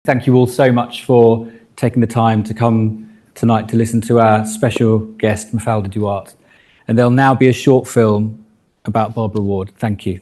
Thank you all so much for taking the time to come tonight to listen to our special guest, Mafalda Duarte. And there'll now be a short film about Barbara Ward. Thank you.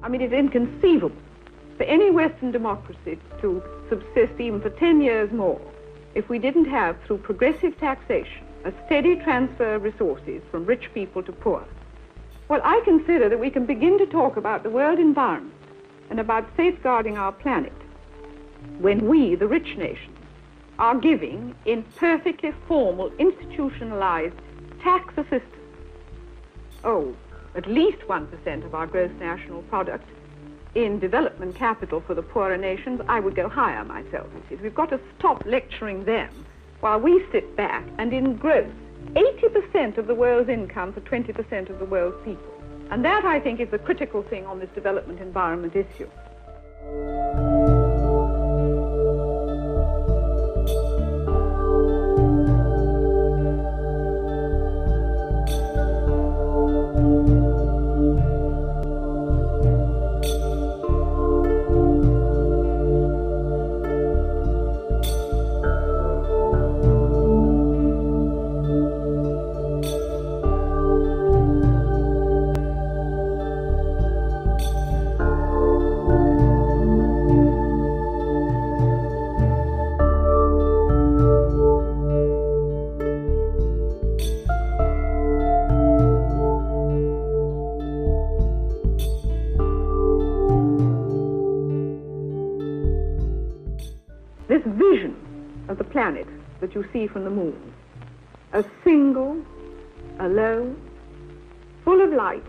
I mean, it's inconceivable for any Western democracy to subsist even for 10 years more if we didn't have, through progressive taxation, a steady transfer of resources from rich people to poor. Well, I consider that we can begin to talk about the world environment and about safeguarding our planet when we, the rich nations, are giving in perfectly formal, institutionalized tax assistance. Oh, at least 1% of our gross national product in development capital for the poorer nations. I would go higher myself. We've got to stop lecturing them while we sit back and engross 80% of the world's income for 20% of the world's people. And that, I think, is the critical thing on this development environment issue. This vision of the planet that you see from the moon, a single, alone, full of light,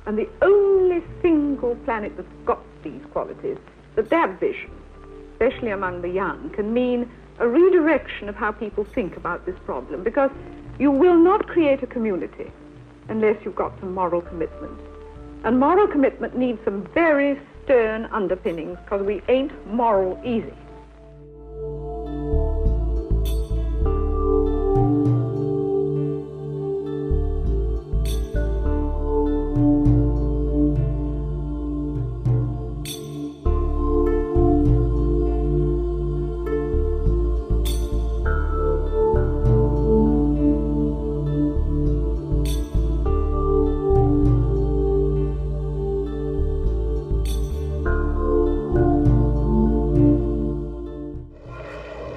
and the only single planet that's got these qualities, that vision, especially among the young, can mean a redirection of how people think about this problem, because you will not create a community unless you've got some moral commitment. And moral commitment needs some very stern underpinnings, because we ain't moral easy.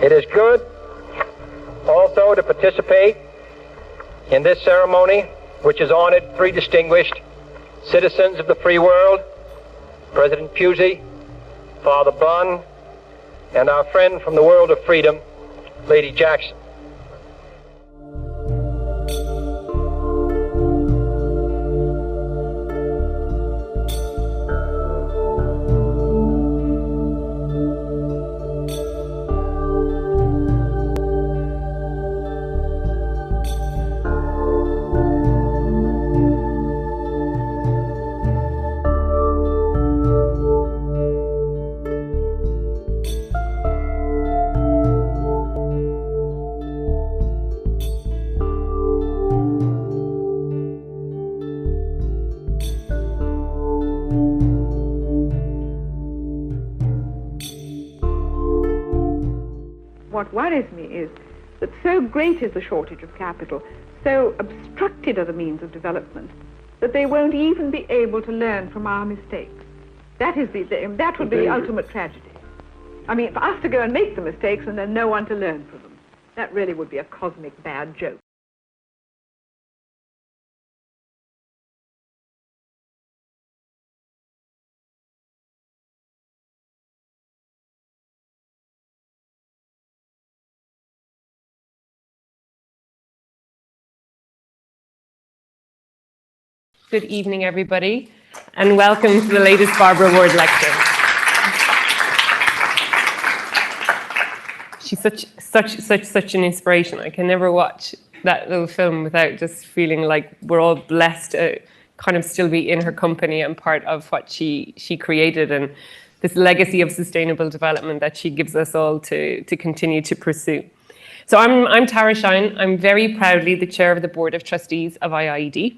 It is good also to participate in this ceremony, which has honored three distinguished citizens of the free world, President Pusey, Father Bunn, and our friend from the world of freedom, Lady Jackson. What worries me is that so great is the shortage of capital, so obstructed are the means of development, that they won't even be able to learn from our mistakes. That would be the ultimate tragedy. I mean, for us to go and make the mistakes and then no one to learn from them, that really would be a cosmic bad joke. Good evening, everybody, and welcome to the latest Barbara Ward lecture. She's such an inspiration. I can never watch that little film without just feeling like we're all blessed to kind of still be in her company and part of what she created, and this legacy of sustainable development that she gives us all to continue to pursue. So I'm Tara Shine. I'm very proudly the chair of the Board of Trustees of IIED,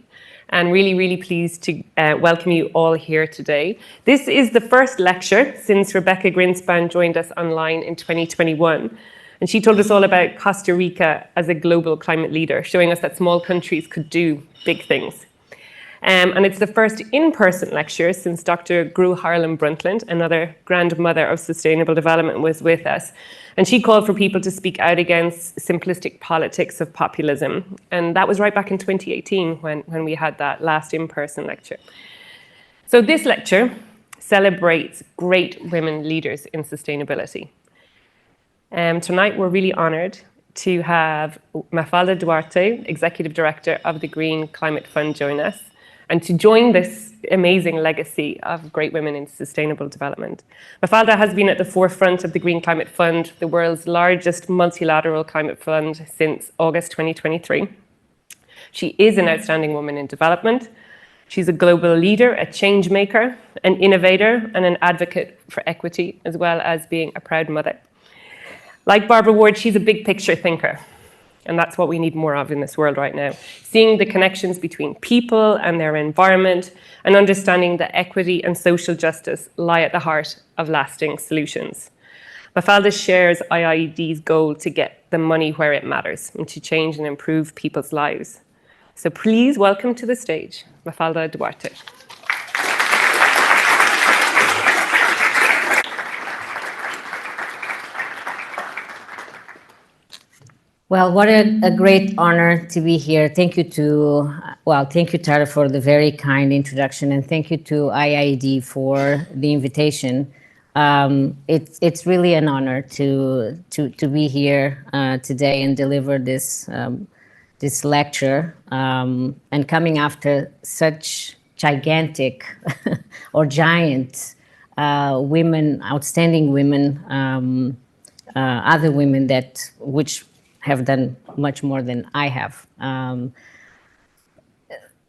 and really, really pleased to welcome you all here today. This is the first lecture since Rebecca Grinspan joined us online in 2021. And she told us all about Costa Rica as a global climate leader, showing us that small countries could do big things. And it's the first in-person lecture since Dr. Gro Harlem Brundtland, another grandmother of sustainable development, was with us. And she called for people to speak out against simplistic politics of populism. And that was right back in 2018 when we had that last in-person lecture. So this lecture celebrates great women leaders in sustainability. Tonight, we're really honored to have Mafalda Duarte, Executive Director of the Green Climate Fund, join us, and to join this amazing legacy of great women in sustainable development. Mafalda has been at the forefront of the Green Climate Fund, the world's largest multilateral climate fund, since August 2023. She is an outstanding woman in development. She's a global leader, a change maker, an innovator, and an advocate for equity, as well as being a proud mother. Like Barbara Ward, she's a big picture thinker. And that's what we need more of in this world right now. Seeing the connections between people and their environment, and understanding that equity and social justice lie at the heart of lasting solutions. Mafalda shares IIED's goal to get the money where it matters and to change and improve people's lives. So please welcome to the stage, Mafalda Duarte. Well, what a great honor to be here. Thank you, Tara, for the very kind introduction, and thank you to IIED for the invitation. It's really an honor to be here today and deliver this lecture, and coming after such gigantic or giant women, outstanding women, other women which have done much more than I have.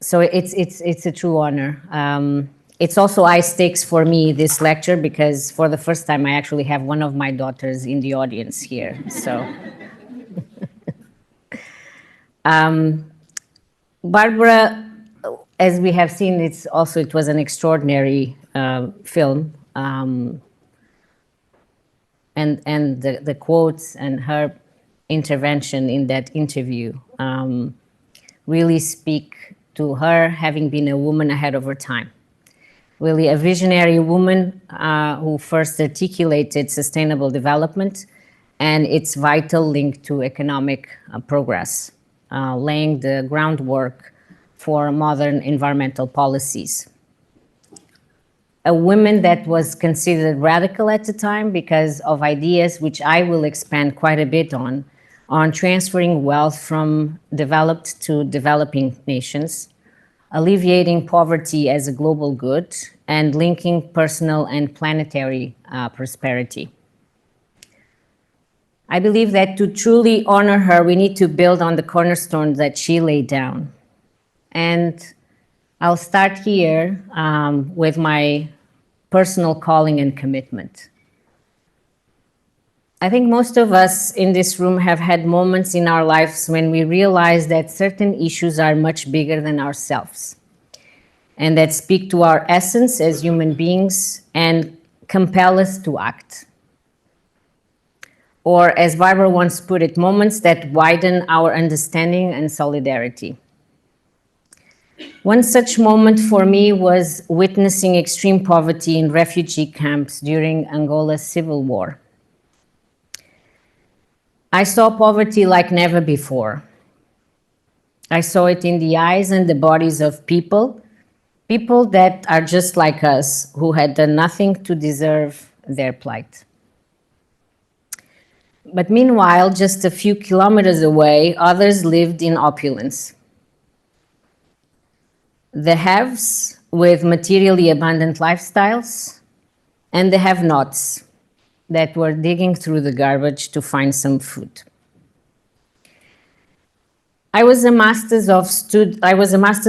So it's a true honor. It's also high stakes for me, this lecture, because for the first time I actually have one of my daughters in the audience here. So, Barbara, as we have seen, it was an extraordinary film, and the quotes and her intervention in that interview really speak to her having been a woman ahead of her time. Really a visionary woman who first articulated sustainable development and its vital link to economic progress, laying the groundwork for modern environmental policies. A woman that was considered radical at the time because of ideas which I will expand quite a bit on transferring wealth from developed to developing nations, alleviating poverty as a global good, and linking personal and planetary prosperity. I believe that to truly honor her, we need to build on the cornerstones that she laid down. And I'll start here with my personal calling and commitment. I think most of us in this room have had moments in our lives when we realize that certain issues are much bigger than ourselves and that speak to our essence as human beings and compel us to act. Or, as Barbara once put it, moments that widen our understanding and solidarity. One such moment for me was witnessing extreme poverty in refugee camps during Angola's civil war. I saw poverty like never before. I saw it in the eyes and the bodies of people that are just like us, who had done nothing to deserve their plight. But meanwhile, just a few kilometers away, others lived in opulence. The haves with materially abundant lifestyles, and the have-nots that were digging through the garbage to find some food. I was a master's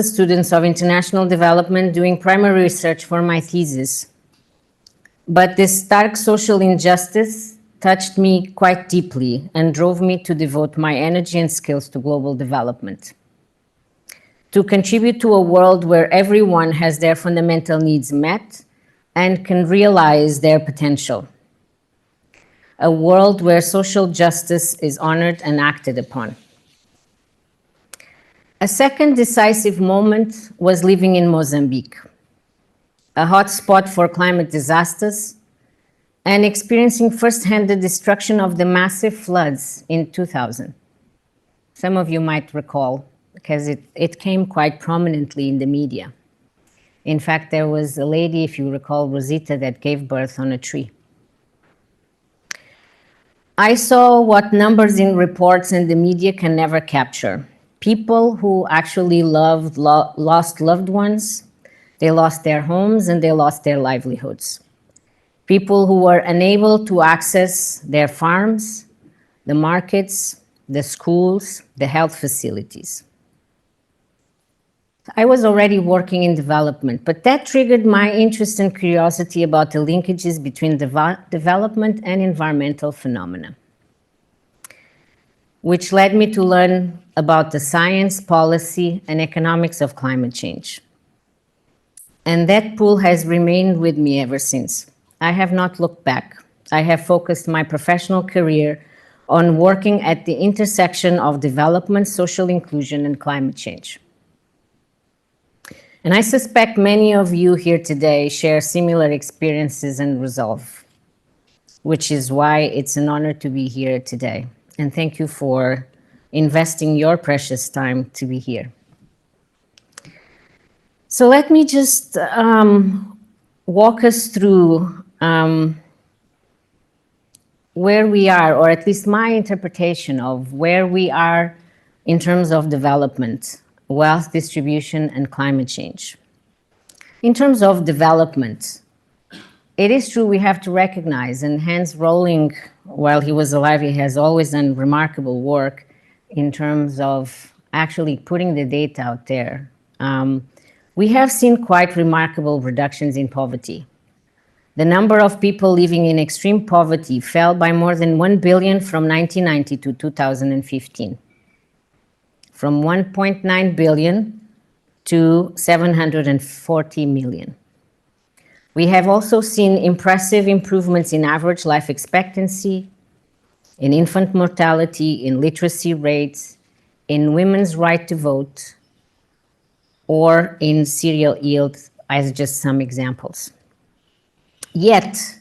student of international development doing primary research for my thesis. But this stark social injustice touched me quite deeply and drove me to devote my energy and skills to global development. To contribute to a world where everyone has their fundamental needs met and can realize their potential. A world where social justice is honored and acted upon. A second decisive moment was living in Mozambique, a hotspot for climate disasters, and experiencing firsthand the destruction of the massive floods in 2000. Some of you might recall, because it came quite prominently in the media. In fact, there was a lady, if you recall, Rosita, that gave birth on a tree. I saw what numbers in reports and the media can never capture. People who actually lost loved ones, they lost their homes and they lost their livelihoods. People who were unable to access their farms, the markets, the schools, the health facilities. I was already working in development, but that triggered my interest and curiosity about the linkages between development and environmental phenomena, which led me to learn about the science, policy, and economics of climate change. And that pull has remained with me ever since. I have not looked back. I have focused my professional career on working at the intersection of development, social inclusion, and climate change. And I suspect many of you here today share similar experiences and resolve, which is why it's an honor to be here today. And thank you for investing your precious time to be here. So let me just walk us through where we are, or at least my interpretation of where we are in terms of development, wealth distribution, and climate change. In terms of development, it is true we have to recognize, and Hans Rowling, while he was alive, he has always done remarkable work in terms of actually putting the data out there. We have seen quite remarkable reductions in poverty. The number of people living in extreme poverty fell by more than 1 billion from 1990 to 2015. From 1.9 billion to 740 million. We have also seen impressive improvements in average life expectancy, in infant mortality, in literacy rates, in women's right to vote, or in cereal yield, as just some examples. Yet,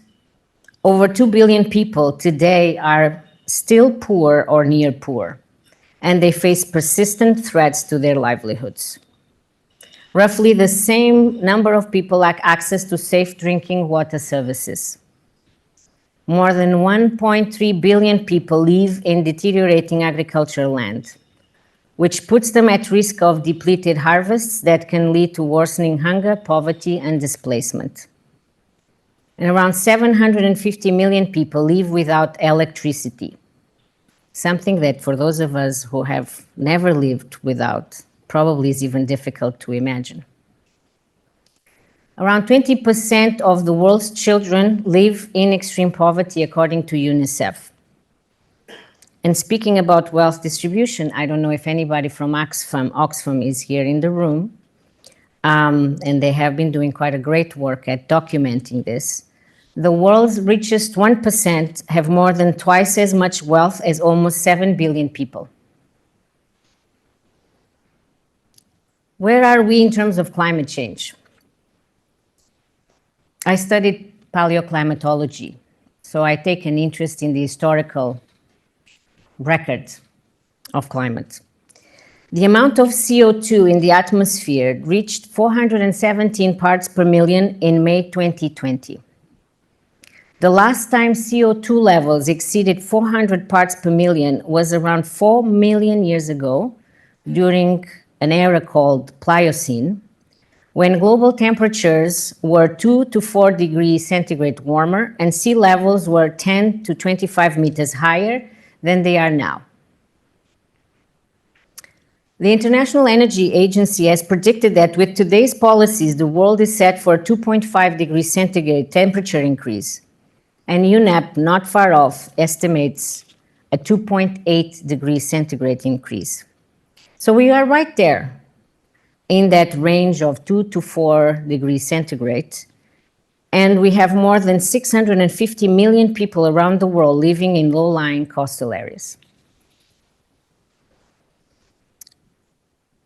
over 2 billion people today are still poor or near poor, and they face persistent threats to their livelihoods. Roughly the same number of people lack access to safe drinking water services. More than 1.3 billion people live in deteriorating agricultural land, which puts them at risk of depleted harvests that can lead to worsening hunger, poverty, and displacement. And around 750 million people live without electricity, something that for those of us who have never lived without probably is even difficult to imagine. Around 20% of the world's children live in extreme poverty, according to UNICEF. And speaking about wealth distribution, I don't know if anybody from Oxfam is here in the room, and they have been doing quite a great work at documenting this. The world's richest 1% have more than twice as much wealth as almost 7 billion people. Where are we in terms of climate change? I studied paleoclimatology, so I take an interest in the historical record of climate. The amount of CO2 in the atmosphere reached 417 parts per million in May 2020. The last time CO2 levels exceeded 400 parts per million was around 4 million years ago, during an era called Pliocene, when global temperatures were 2 to 4 degrees centigrade warmer and sea levels were 10 to 25 meters higher than they are now. The International Energy Agency has predicted that with today's policies, the world is set for a 2.5 degrees centigrade temperature increase. And UNEP, not far off, estimates a 2.8 degrees centigrade increase. So we are right there in that range of 2 to 4 degrees centigrade. And we have more than 650 million people around the world living in low-lying coastal areas.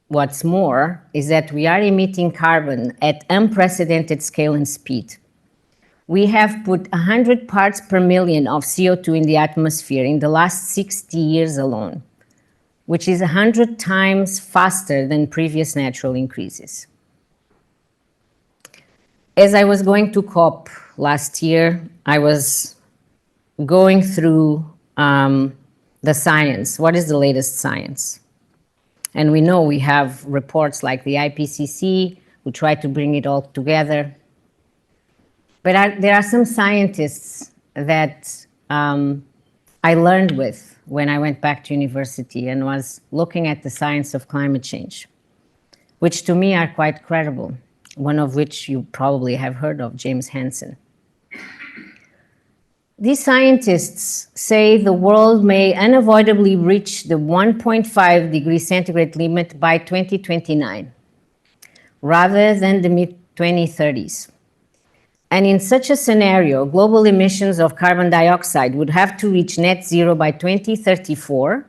What's more is that we are emitting carbon at unprecedented scale and speed. We have put 100 parts per million of CO2 in the atmosphere in the last 60 years alone, which is 100 times faster than previous natural increases. As I was going to COP last year, I was going through the science. What is the latest science? And we know we have reports like the IPCC who try to bring it all together. But there are some scientists that I learned with when I went back to university and was looking at the science of climate change, which to me are quite credible, one of which you probably have heard of, James Hansen. These scientists say the world may unavoidably reach the 1.5 degree centigrade limit by 2029, rather than the mid-2030s. And in such a scenario, global emissions of carbon dioxide would have to reach net zero by 2034,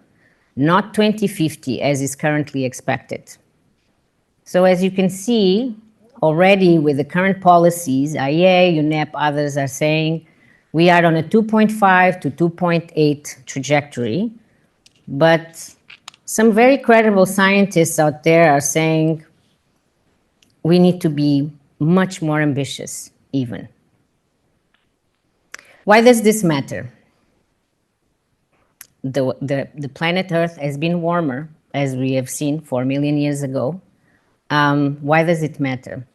not 2050, as is currently expected. So as you can see, already with the current policies, IIED, UNEP, others are saying we are on a 2.5 to 2.8 trajectory, but some very credible scientists out there are saying we need to be much more ambitious even. Why does this matter? The planet Earth has been warmer, as we have seen 4 million years ago. Why does it matter?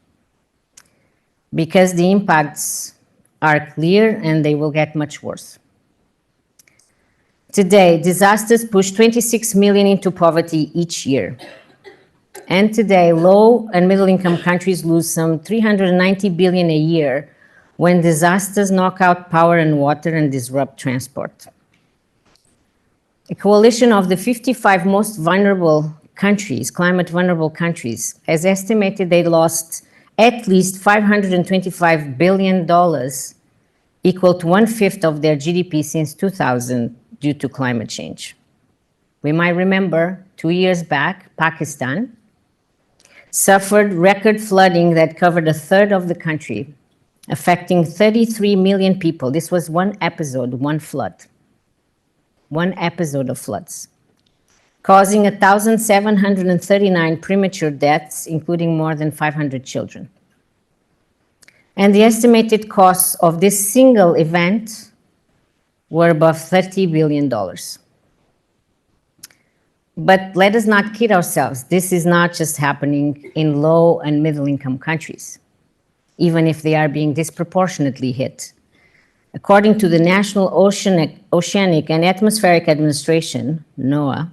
Because the impacts are clear and they will get much worse. Today, disasters push 26 million into poverty each year. And today, low and middle income countries lose some 390 billion a year when disasters knock out power and water and disrupt transport. A coalition of the 55 most vulnerable countries, climate vulnerable countries, has estimated they lost at least $525 billion, equal to 1/5 of their GDP since 2000 due to climate change. We might remember 2 years back, Pakistan suffered record flooding that covered 1/3 of the country, affecting 33 million people. This was one episode, one flood. One episode of floods, causing 1,739 premature deaths, including more than 500 children. And the estimated costs of this single event were above $30 billion. But let us not kid ourselves. This is not just happening in low and middle income countries, even if they are being disproportionately hit. According to the National Oceanic and Atmospheric Administration, NOAA,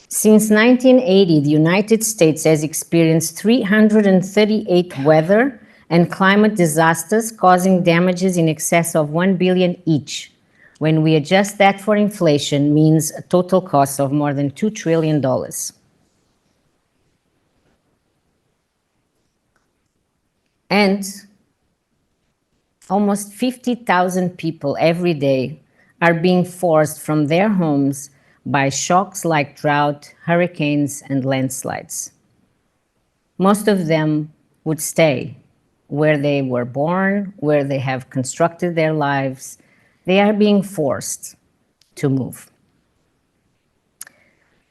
since 1980, the United States has experienced 338 weather and climate disasters causing damages in excess of $1 billion each. When we adjust that for inflation, means a total cost of more than $2 trillion. And almost 50,000 people every day are being forced from their homes by shocks like drought, hurricanes, and landslides. Most of them would stay where they were born, where they have constructed their lives. They are being forced to move.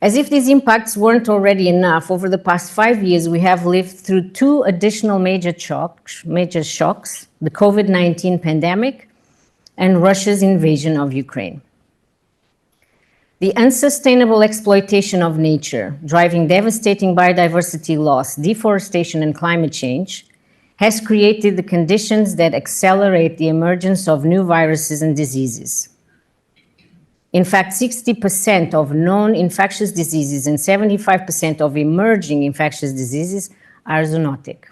As if these impacts weren't already enough, over the past 5 years, we have lived through 2 additional major shocks, the COVID-19 pandemic and Russia's invasion of Ukraine. The unsustainable exploitation of nature, driving devastating biodiversity loss, deforestation, and climate change, has created the conditions that accelerate the emergence of new viruses and diseases. In fact, 60% of known infectious diseases and 75% of emerging infectious diseases are zoonotic.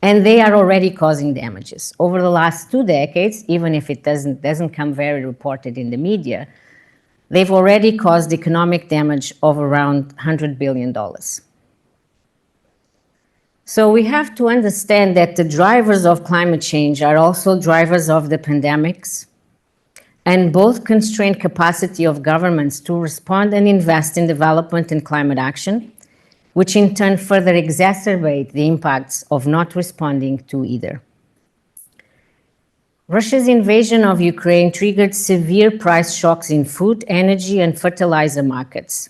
And they are already causing damages. Over the last 2 decades, even if it doesn't come very reported in the media, they've already caused economic damage of around $100 billion. So we have to understand that the drivers of climate change are also drivers of the pandemics, and both constrain capacity of governments to respond and invest in development and climate action, which in turn further exacerbate the impacts of not responding to either. Russia's invasion of Ukraine triggered severe price shocks in food, energy, and fertilizer markets,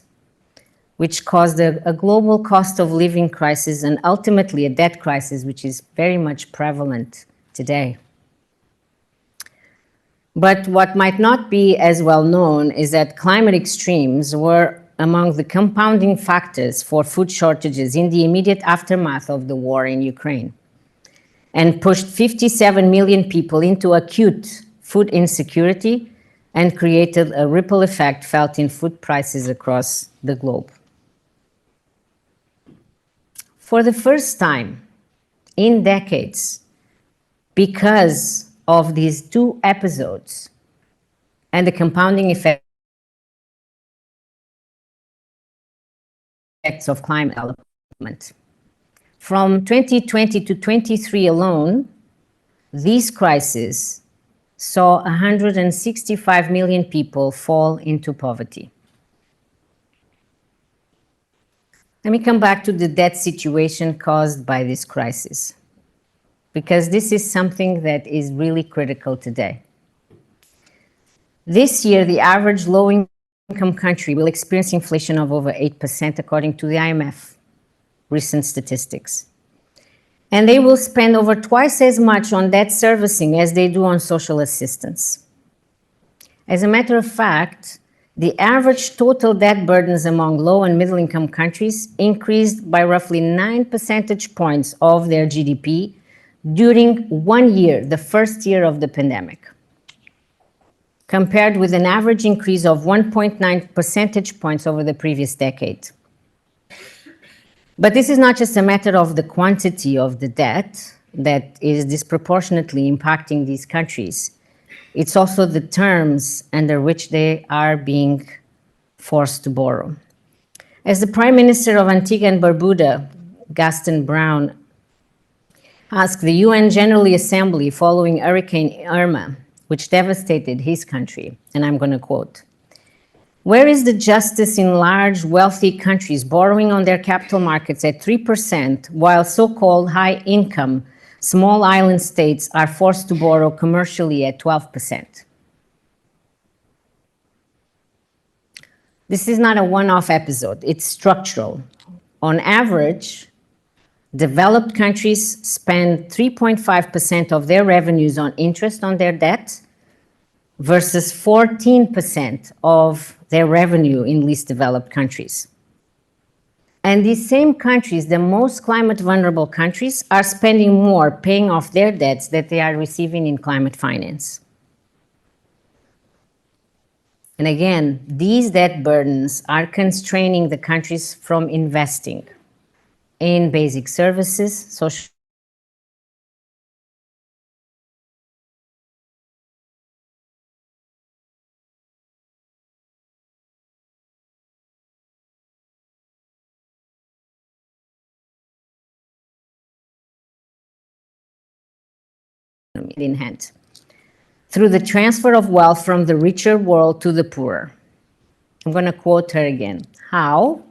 which caused a global cost of living crisis and ultimately a debt crisis, which is very much prevalent today. But what might not be as well known is that climate extremes were among the compounding factors for food shortages in the immediate aftermath of the war in Ukraine, and pushed 57 million people into acute food insecurity and created a ripple effect felt in food prices across the globe. For the first time in decades, because of these two episodes and the compounding effects of climate development, from 2020 to 23 alone, these crises saw 165 million people fall into poverty. Let me come back to the debt situation caused by this crisis, because this is something that is really critical today. This year, the average low-income country will experience inflation of over 8%, according to the IMF recent statistics. And they will spend over twice as much on debt servicing as they do on social assistance. As a matter of fact, the average total debt burdens among low and middle income countries increased by roughly 9 percentage points of their GDP during 1 year, the first year of the pandemic, compared with an average increase of 1.9 percentage points over the previous decade. But this is not just a matter of the quantity of the debt that is disproportionately impacting these countries. It's also the terms under which they are being forced to borrow. As the Prime Minister of Antigua and Barbuda, Gaston Brown, asked the UN General Assembly following Hurricane Irma, which devastated his country, and I'm going to quote, "Where is the justice in large, wealthy countries borrowing on their capital markets at 3%, while so-called high-income, small island states are forced to borrow commercially at 12%? This is not a one-off episode, it's structural. On average, developed countries spend 3.5% of their revenues on interest on their debt versus 14% of their revenue in least developed countries. And these same countries, the most climate vulnerable countries, are spending more paying off their debts that they are receiving in climate finance. And again, these debt burdens are constraining the countries from investing in basic services, social in hand, through the transfer of wealth from the richer world to the poorer. I'm going to quote her again. How?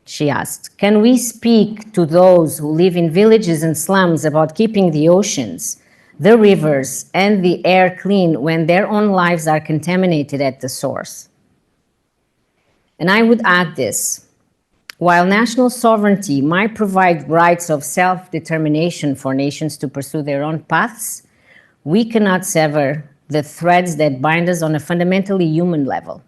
She asked, can we speak to those who live in villages and slums about keeping the oceans, the rivers, and the air clean when their own lives are contaminated at the source? And I would add this. While national sovereignty might provide rights of self-determination for nations to pursue their own paths, we cannot sever the threads that bind us on a fundamentally human level.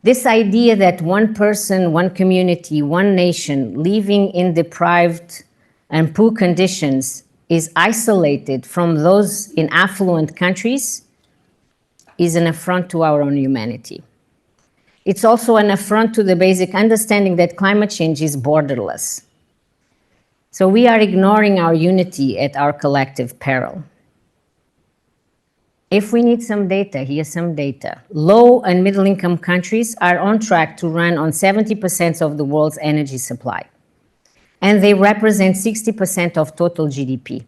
This idea that one person, one community, one nation living in deprived and poor conditions is isolated from those in affluent countries is an affront to our own humanity. It's also an affront to the basic understanding that climate change is borderless. So we are ignoring our unity at our collective peril. If we need some data, here's some data. Low and middle income countries are on track to run on 70% of the world's energy supply, and they represent 60% of total GDP.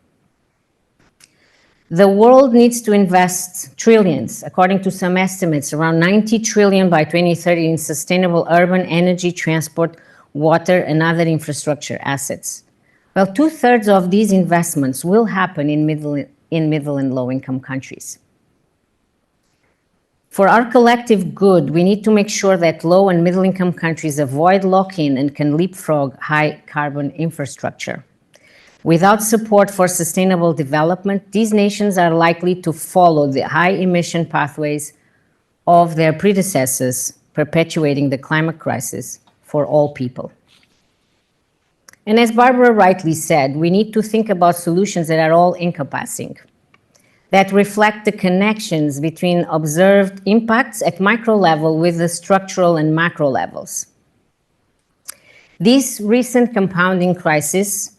The world needs to invest trillions, according to some estimates, around 90 trillion by 2030 in sustainable urban energy, transport, water, and other infrastructure assets. Well, 2/3 of these investments will happen in middle and low-income countries. For our collective good, we need to make sure that low and middle-income countries avoid lock-in and can leapfrog high-carbon infrastructure. Without support for sustainable development, these nations are likely to follow the high-emission pathways of their predecessors, perpetuating the climate crisis for all people. And as Barbara rightly said, we need to think about solutions that are all-encompassing, that reflect the connections between observed impacts at micro level with the structural and macro levels. This recent compounding crisis,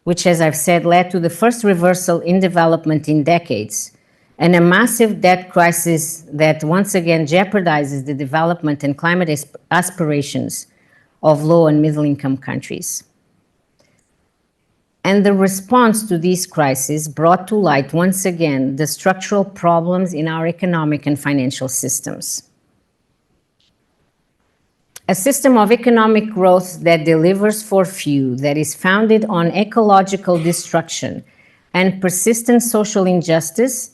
which, as I've said, led to the first reversal in development in decades, and a massive debt crisis that once again jeopardizes the development and climate aspirations of low and middle income countries. And the response to these crises brought to light once again the structural problems in our economic and financial systems. A system of economic growth that delivers for few, that is founded on ecological destruction and persistent social injustice,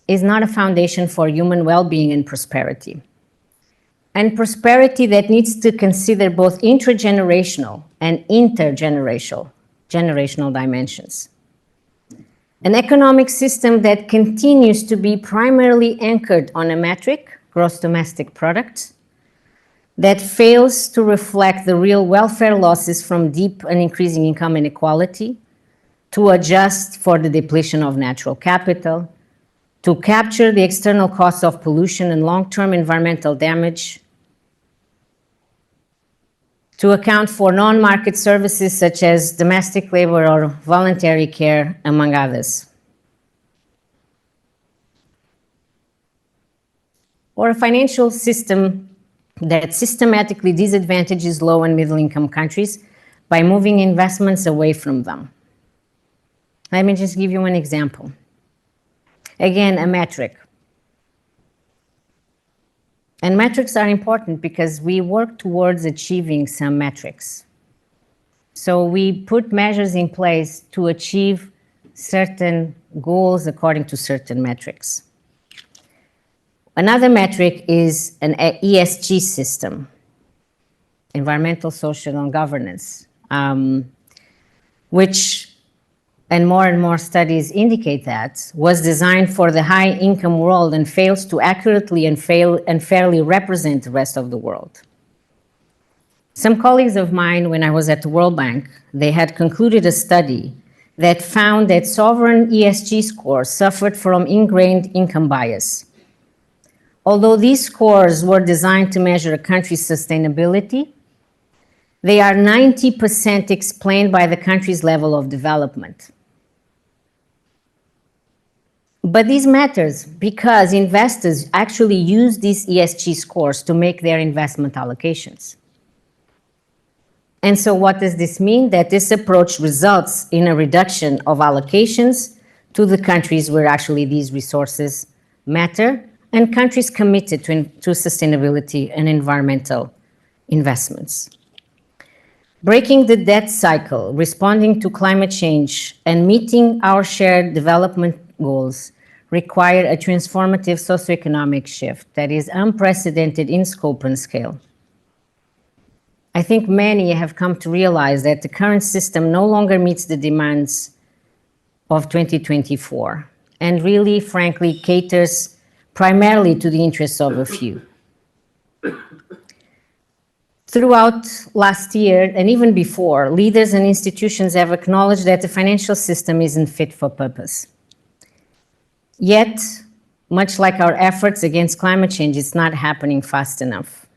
is not a foundation for human well-being and prosperity. And prosperity that needs to consider both intragenerational and intergenerational dimensions. An economic system that continues to be primarily anchored on a metric, gross domestic product, that fails to reflect the real welfare losses from deep and increasing income inequality, to adjust for the depletion of natural capital, to capture the external costs of pollution and long-term environmental damage, to account for non-market services such as domestic labor or voluntary care, among others. Or a financial system that systematically disadvantages low and middle income countries by moving investments away from them. Let me just give you an example. Again, a metric. And metrics are important because we work towards achieving some metrics. So we put measures in place to achieve certain goals according to certain metrics. Another metric is an ESG system, environmental, social, and governance, which, and more studies indicate that, was designed for the high-income world and fails to accurately and fairly represent the rest of the world. Some colleagues of mine, when I was at the World Bank, they had concluded a study that found that sovereign ESG scores suffered from ingrained income bias. Although these scores were designed to measure a country's sustainability, they are 90% explained by the country's level of development. But this matters because investors actually use these ESG scores to make their investment allocations. And so what does this mean? That this approach results in a reduction of allocations to the countries where actually these resources matter, and countries committed to sustainability and environmental investments. Breaking the debt cycle, responding to climate change, and meeting our shared development goals require a transformative socioeconomic shift that is unprecedented in scope and scale. I think many have come to realize that the current system no longer meets the demands of 2024 and really, frankly, caters primarily to the interests of a few. Throughout last year, and even before, leaders and institutions have acknowledged that the financial system isn't fit for purpose. Yet, much like our efforts against climate change, it's not happening fast enough.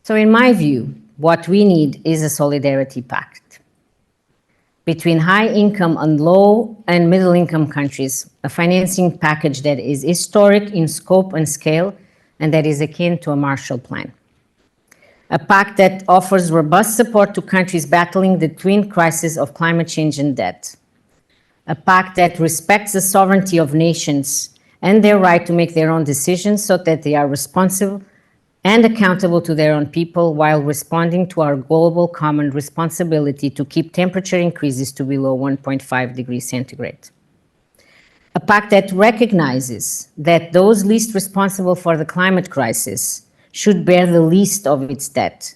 So in my view, what we need is a solidarity pact between high-income and low and middle-income countries, a financing package that is historic in scope and scale, and that is akin to a Marshall Plan. A pact that offers robust support to countries battling the twin crises of climate change and debt. A pact that respects the sovereignty of nations and their right to make their own decisions so that they are responsible and accountable to their own people while responding to our global common responsibility to keep temperature increases to below 1.5 degrees centigrade. A pact that recognizes that those least responsible for the climate crisis should bear the least of its debt,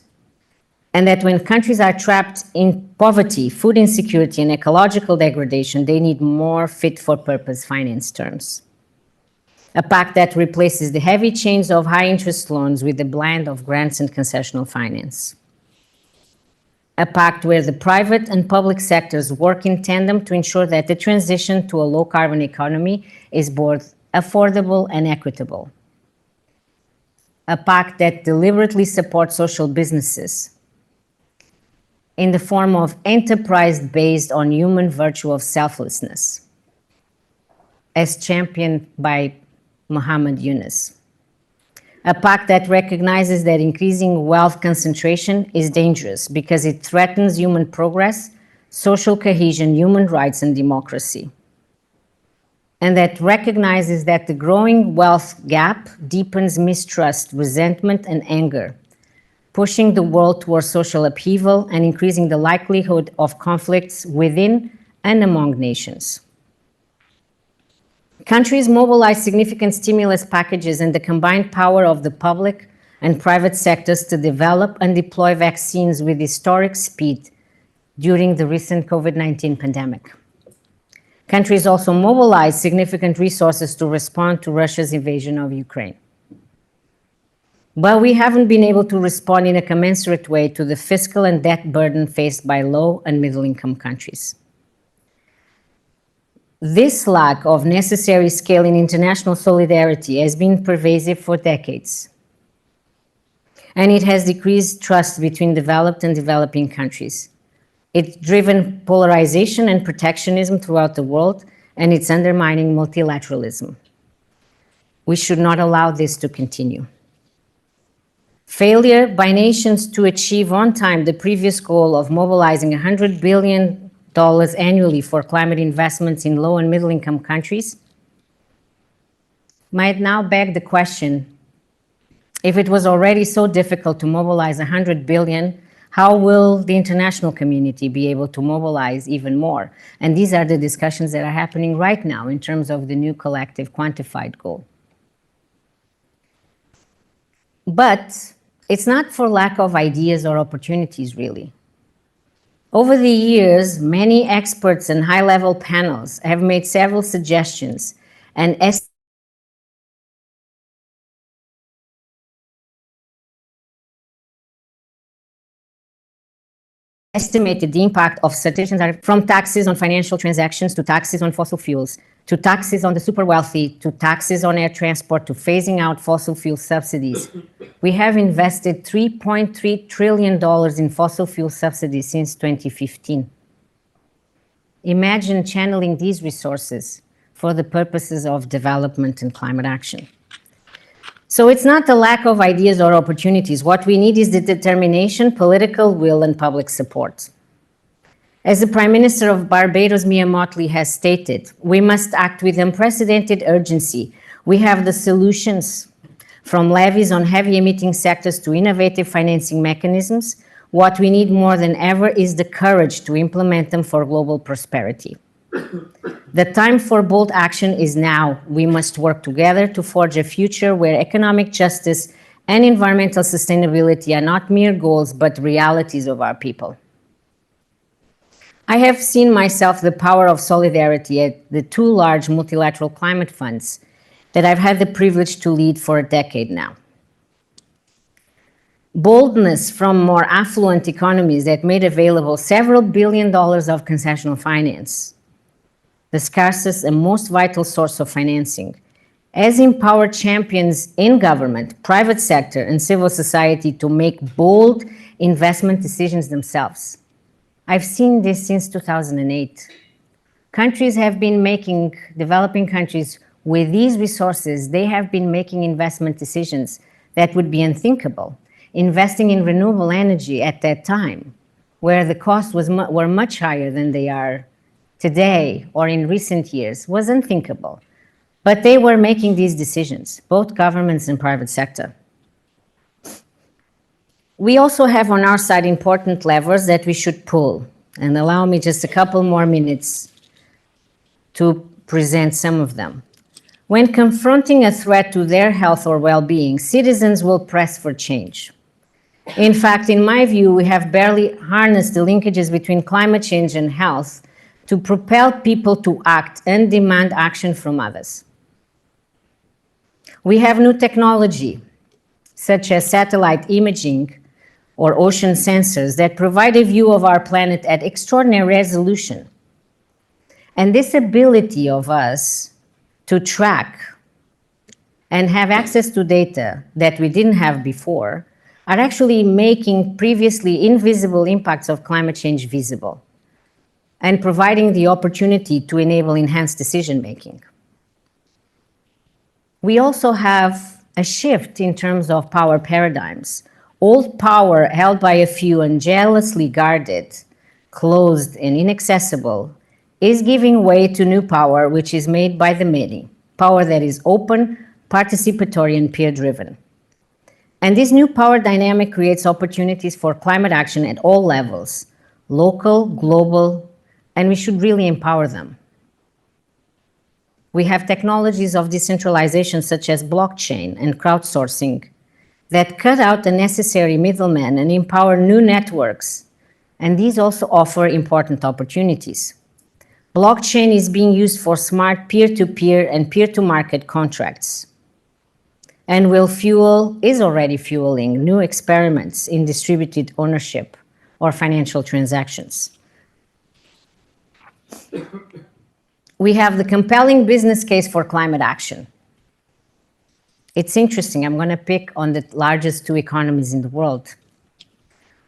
and that when countries are trapped in poverty, food insecurity, and ecological degradation, they need more fit-for-purpose finance terms. A pact that replaces the heavy chains of high-interest loans with a blend of grants and concessional finance. A pact where the private and public sectors work in tandem to ensure that the transition to a low-carbon economy is both affordable and equitable. A pact that deliberately supports social businesses in the form of enterprise based on human virtue of selflessness, as championed by Muhammad Yunus. A pact that recognizes that increasing wealth concentration is dangerous because it threatens human progress, social cohesion, human rights, and democracy. And that recognizes that the growing wealth gap deepens mistrust, resentment, and anger, pushing the world towards social upheaval and increasing the likelihood of conflicts within and among nations. Countries mobilize significant stimulus packages and the combined power of the public and private sectors to develop and deploy vaccines with historic speed during the recent COVID-19 pandemic. Countries also mobilize significant resources to respond to Russia's invasion of Ukraine. But we haven't been able to respond in a commensurate way to the fiscal and debt burden faced by low and middle-income countries. This lack of necessary scale in international solidarity has been pervasive for decades, and it has decreased trust between developed and developing countries. It's driven polarization and protectionism throughout the world, and it's undermining multilateralism. We should not allow this to continue. Failure by nations to achieve on time the previous goal of mobilizing $100 billion annually for climate investments in low and middle income countries might now beg the question, if it was already so difficult to mobilize $100 billion, how will the international community be able to mobilize even more? And these are the discussions that are happening right now in terms of the new collective quantified goal. But it's not for lack of ideas or opportunities, really. Over the years, many experts and high-level panels have made several suggestions and estimated the impact of certain, from taxes on financial transactions to taxes on fossil fuels, to taxes on the super wealthy, to taxes on air transport, to phasing out fossil fuel subsidies. We have invested $3.3 trillion in fossil fuel subsidies since 2015. Imagine channeling these resources for the purposes of development and climate action. So it's not the lack of ideas or opportunities. What we need is the determination, political will, and public support. As the Prime Minister of Barbados, Mia Mottley, has stated, we must act with unprecedented urgency. We have the solutions, from levies on heavy emitting sectors to innovative financing mechanisms. What we need more than ever is the courage to implement them for global prosperity. The time for bold action is now. We must work together to forge a future where economic justice and environmental sustainability are not mere goals, but realities of our people. I have seen myself the power of solidarity at the two large multilateral climate funds that I've had the privilege to lead for a decade now. Boldness from more affluent economies that made available several $1 billion of concessional finance, the scarcest and most vital source of financing, as empower champions in government, private sector, and civil society to make bold investment decisions themselves. I've seen this since 2008. Countries have been making, developing countries with these resources, they have been making investment decisions that would be unthinkable. Investing in renewable energy at that time, where the costs were much higher than they are today or in recent years, was unthinkable. But they were making these decisions, both governments and private sector. We also have on our side important levers that we should pull. And allow me just a couple more minutes to present some of them. When confronting a threat to their health or well-being, citizens will press for change. In fact, in my view, we have barely harnessed the linkages between climate change and health to propel people to act and demand action from others. We have new technology, such as satellite imaging or ocean sensors that provide a view of our planet at extraordinary resolution. And this ability of us to track and have access to data that we didn't have before are actually making previously invisible impacts of climate change visible and providing the opportunity to enable enhanced decision-making. We also have a shift in terms of power paradigms. Old power held by a few and jealously guarded, closed and inaccessible is giving way to new power which is made by the many, power that is open, participatory and peer-driven. And this new power dynamic creates opportunities for climate action at all levels, local, global, and we should really empower them. We have technologies of decentralization such as blockchain and crowdsourcing that cut out the necessary middlemen and empower new networks, and these also offer important opportunities. Blockchain is being used for smart peer-to-peer and peer-to-market contracts, and is already fueling new experiments in distributed ownership or financial transactions. We have the compelling business case for climate action. It's interesting, I'm going to pick on the largest two economies in the world.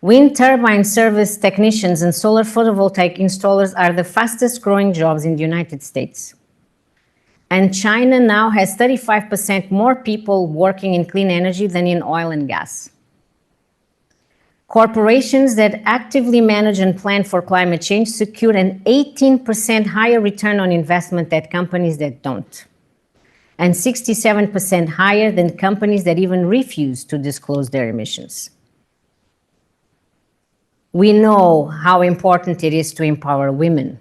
Wind turbine service technicians and solar photovoltaic installers are the fastest growing jobs in the United States. And China now has 35% more people working in clean energy than in oil and gas. Corporations that actively manage and plan for climate change secure an 18% higher return on investment than companies that don't, and 67% higher than companies that even refuse to disclose their emissions. We know how important it is to empower women.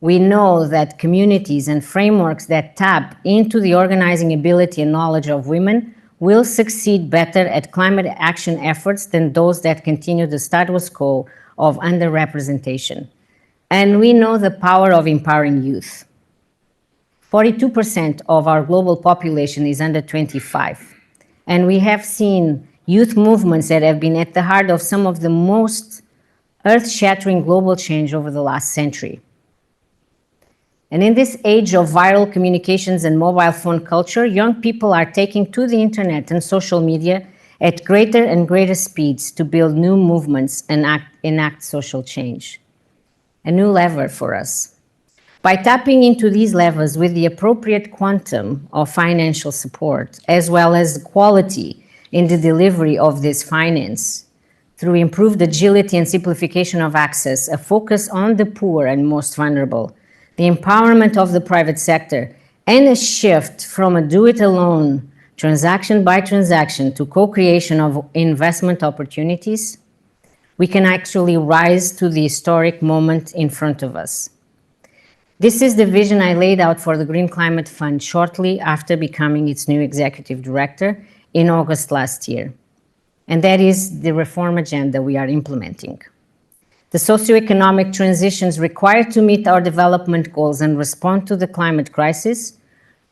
We know that communities and frameworks that tap into the organizing ability and knowledge of women will succeed better at climate action efforts than those that continue the status quo of underrepresentation. And we know the power of empowering youth. 42% of our global population is under 25. And we have seen youth movements that have been at the heart of some of the most earth-shattering global change over the last century. And in this age of viral communications and mobile phone culture, young people are taking to the internet and social media at greater and greater speeds to build new movements and enact social change. A new lever for us. By tapping into these levers with the appropriate quantum of financial support, as well as quality in the delivery of this finance, through improved agility and simplification of access, a focus on the poor and most vulnerable, the empowerment of the private sector, and a shift from a do-it-alone, transaction by transaction, to co-creation of investment opportunities, we can actually rise to the historic moment in front of us. This is the vision I laid out for the Green Climate Fund shortly after becoming its new executive director in August last year. And that is the reform agenda we are implementing. The socioeconomic transitions required to meet our development goals and respond to the climate crisis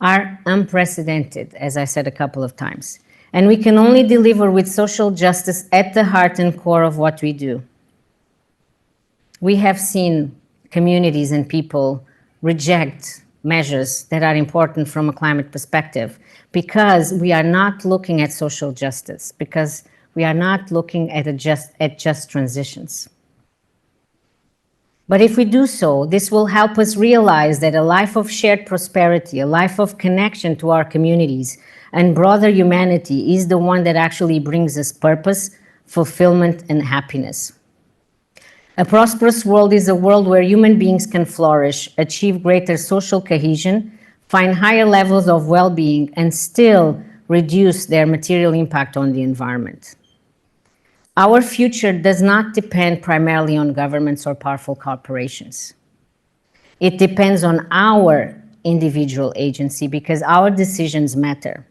are unprecedented, as I said a couple of times. And we can only deliver with social justice at the heart and core of what we do. We have seen communities and people reject measures that are important from a climate perspective, because we are not looking at social justice, because we are not looking at just transitions. But if we do so, this will help us realize that a life of shared prosperity, a life of connection to our communities and broader humanity is the one that actually brings us purpose, fulfillment, and happiness. A prosperous world is a world where human beings can flourish, achieve greater social cohesion, find higher levels of well-being, and still reduce their material impact on the environment. Our future does not depend primarily on governments or powerful corporations. It depends on our individual agency, because our decisions matter.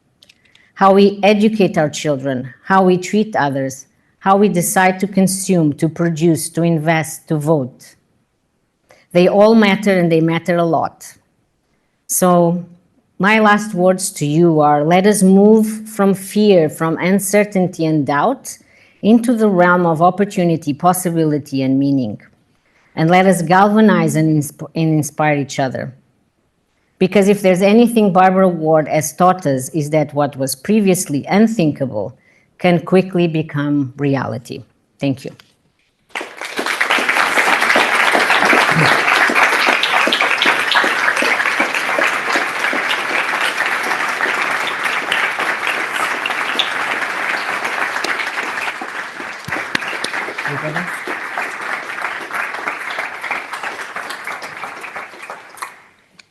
How we educate our children, how we treat others, how we decide to consume, to produce, to invest, to vote. They all matter, and they matter a lot. So my last words to you are, let us move from fear, from uncertainty and doubt, into the realm of opportunity, possibility, and meaning. And let us galvanize and inspire each other. Because if there's anything Barbara Ward has taught us, is that what was previously unthinkable can quickly become reality. Thank you.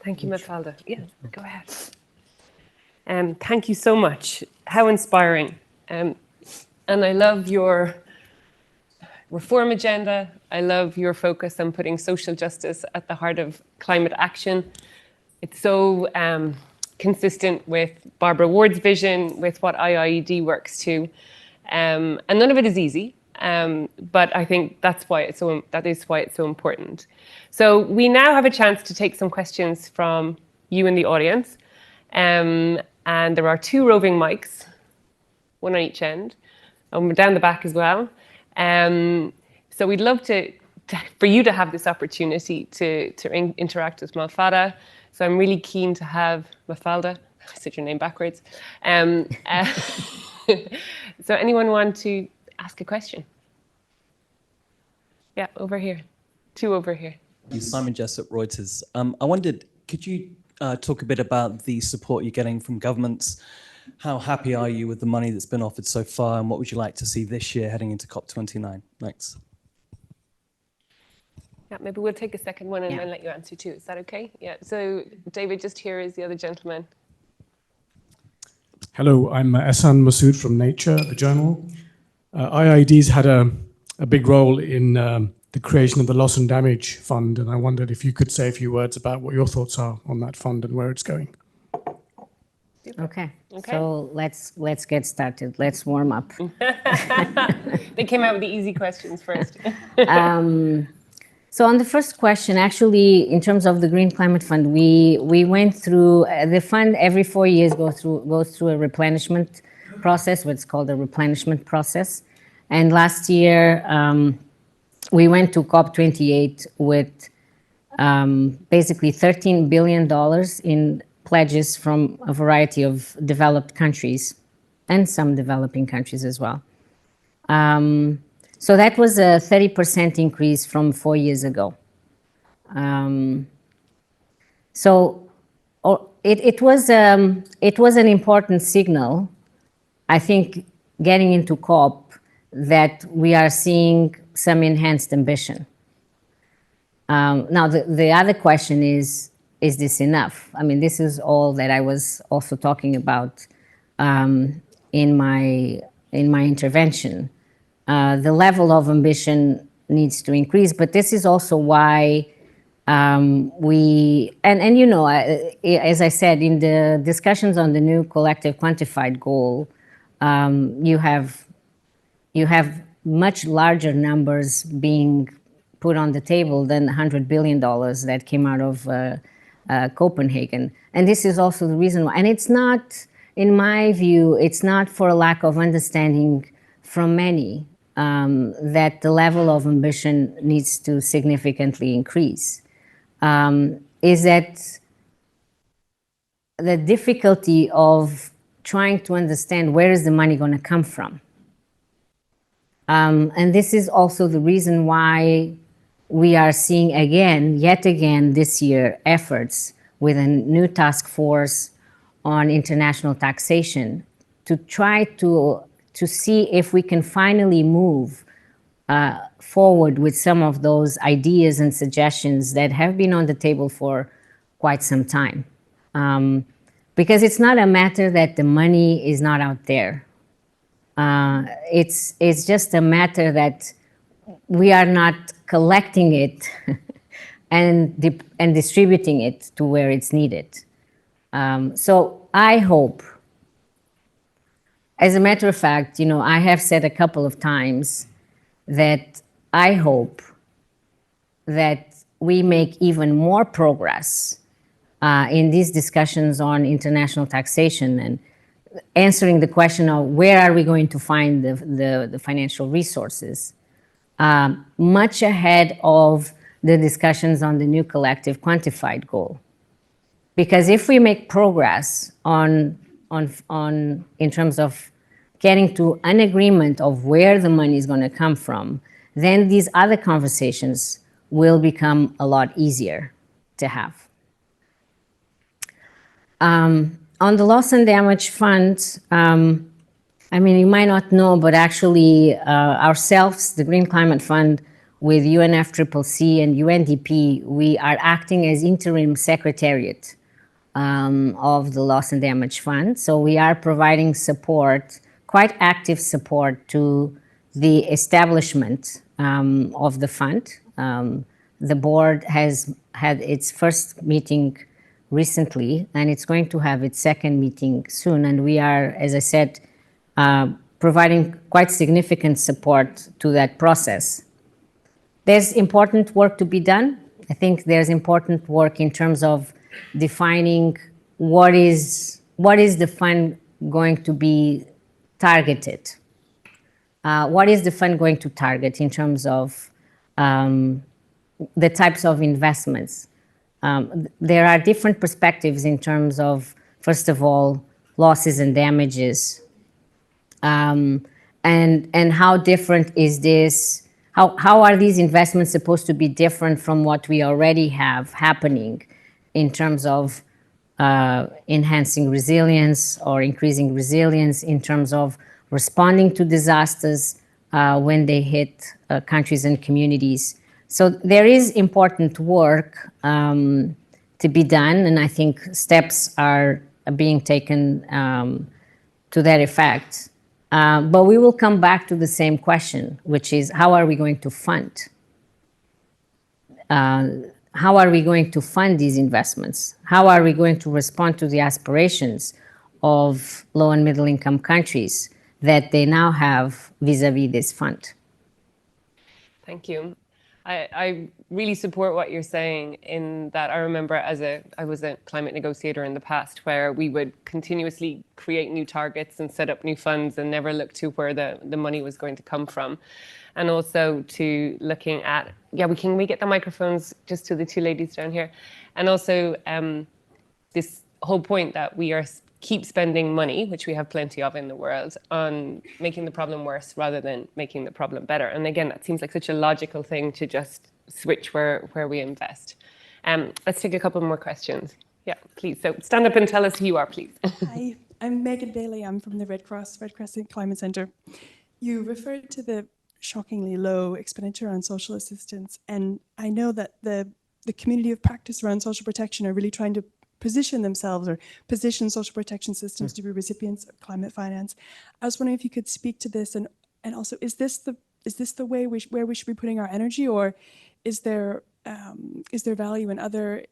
Thank you, Mafalda. Yeah, go ahead. Thank you so much. How inspiring. And I love your reform agenda. I love your focus on putting social justice at the heart of climate action. It's so consistent with Barbara Ward's vision, with what IIED works to. And none of it is easy. But I think that is why it's so important. So we now have a chance to take some questions from you in the audience. And there are 2 roving mics, one on each end, and down the back as well. So we'd love for you to have this opportunity to interact with Mafalda. So I'm really keen to have Mafalda. I said your name backwards. So anyone want to ask a question? Yeah, over here. 2 over here. Simon Jessup, Reuters. I wondered, could you talk a bit about the support you're getting from governments? How happy are you with the money that's been offered so far, and what would you like to see this year heading into COP29? Thanks. Yeah, maybe we'll take a second one and then let you answer too. Is that okay? Yeah, so David, just here is the other gentleman. Hello, I'm Ehsan Masood from Nature, the journal. IIED's had a big role in the creation of the Loss and Damage Fund, and I wondered if you could say a few words about what your thoughts are on that fund and where it's going. Okay. So let's get started. Let's warm up. They came out with the easy questions first. So on the first question, actually, in terms of the Green Climate Fund, we went through the fund every 4 years goes through a replenishment process, what's called a replenishment process. And last year, we went to COP28 with basically $13 billion in pledges from a variety of developed countries and some developing countries as well. So that was a 30% increase from 4 years ago. So it was an important signal, I think, getting into COP, that we are seeing some enhanced ambition. Now, the other question is this enough? I mean, this is all that I was also talking about in my intervention. The level of ambition needs to increase, but this is also why you know, as I said, in the discussions on the new collective quantified goal, you have much larger numbers being put on the table than $100 billion that came out of Copenhagen. And this is also the reason why. And it's not, in my view, it's not for a lack of understanding from many that the level of ambition needs to significantly increase. Is that the difficulty of trying to understand where is the money going to come from. And this is also the reason why we are seeing yet again this year, efforts with a new task force on international taxation to try to see if we can finally move forward with some of those ideas and suggestions that have been on the table for quite some time. Because it's not a matter that the money is not out there. It's just a matter that we are not collecting it and distributing it to where it's needed. So I hope, as a matter of fact, I have said a couple of times that I hope that we make even more progress in these discussions on international taxation and answering the question of where are we going to find the financial resources, much ahead of the discussions on the new collective quantified goal. Because if we make progress in terms of getting to an agreement of where the money is going to come from, then these other conversations will become a lot easier to have. On the loss and damage fund, you might not know, but actually ourselves, the Green Climate Fund, with UNFCCC and UNDP, we are acting as interim secretariat of the loss and damage fund. So we are providing support, quite active support, to the establishment of the fund. The board has had its first meeting recently, and it's going to have its second meeting soon. And we are, as I said, providing quite significant support to that process. There's important work to be done. I think there's important work in terms of defining what is the fund going to be targeted. What is the fund going to target in terms of the types of investments? There are different perspectives in terms of, first of all, losses and damages, and how different is this? How are these investments supposed to be different from what we already have happening in terms of enhancing resilience or increasing resilience, in terms of responding to disasters when they hit countries and communities? So there is important work to be done, and I think steps are being taken to that effect. But we will come back to the same question, which is, how are we going to fund? How are we going to fund these investments? How are we going to respond to the aspirations of low and middle income countries that they now have vis-a-vis this fund? Thank you. I really support what you're saying, in that I remember I was a climate negotiator in the past, where we would continuously create new targets and set up new funds and never look to where the money was going to come from. And also to looking at, can we get the microphones just to the two ladies down here? And also this whole point that we keep spending money, which we have plenty of in the world, on making the problem worse rather than making the problem better. And again, that seems like such a logical thing to just switch where we invest. Let's take a couple more questions. Yeah, please. So stand up and tell us who you are, please. Hi, I'm Megan Bailey. I'm from the Red Crescent Climate Centre. You referred to the shockingly low expenditure on social assistance, and I know that the community of practice around social protection are really trying to position themselves or position social protection systems to be recipients of climate finance. I was wondering if you could speak to this, and also, is this the way where we should be putting our energy, or is there value in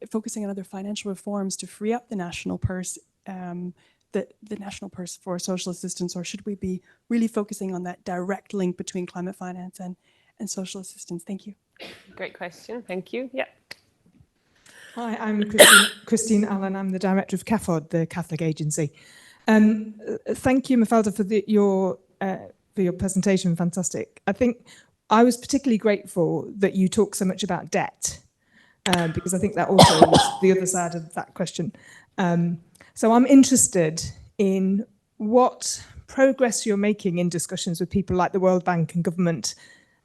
focusing on other financial reforms to free up the national purse, the national purse for social assistance, or should we be really focusing on that direct link between climate finance and social assistance? Thank you. Great question. Thank you. Yeah. Hi, I'm Christine Allen. I'm the director of CAFOD, the Catholic agency. Thank you, Mafalda, for your presentation. Fantastic. I think I was particularly grateful that you talk so much about debt, because I think that also is the other side of that question. So I'm interested in what progress you're making in discussions with people like the World Bank and government,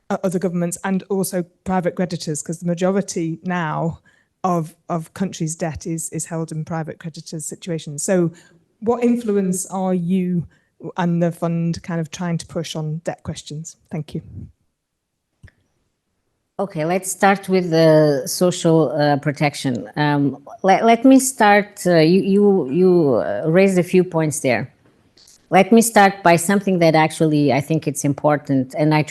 other governments, and also private creditors, because the majority now of countries' debt is held in private creditors' situations. So what influence are you and the fund kind of trying to push on debt questions? Thank you. Okay, let's start with the social protection. Let me start, you raised a few points there. Let me start by something that actually I think it's important, and I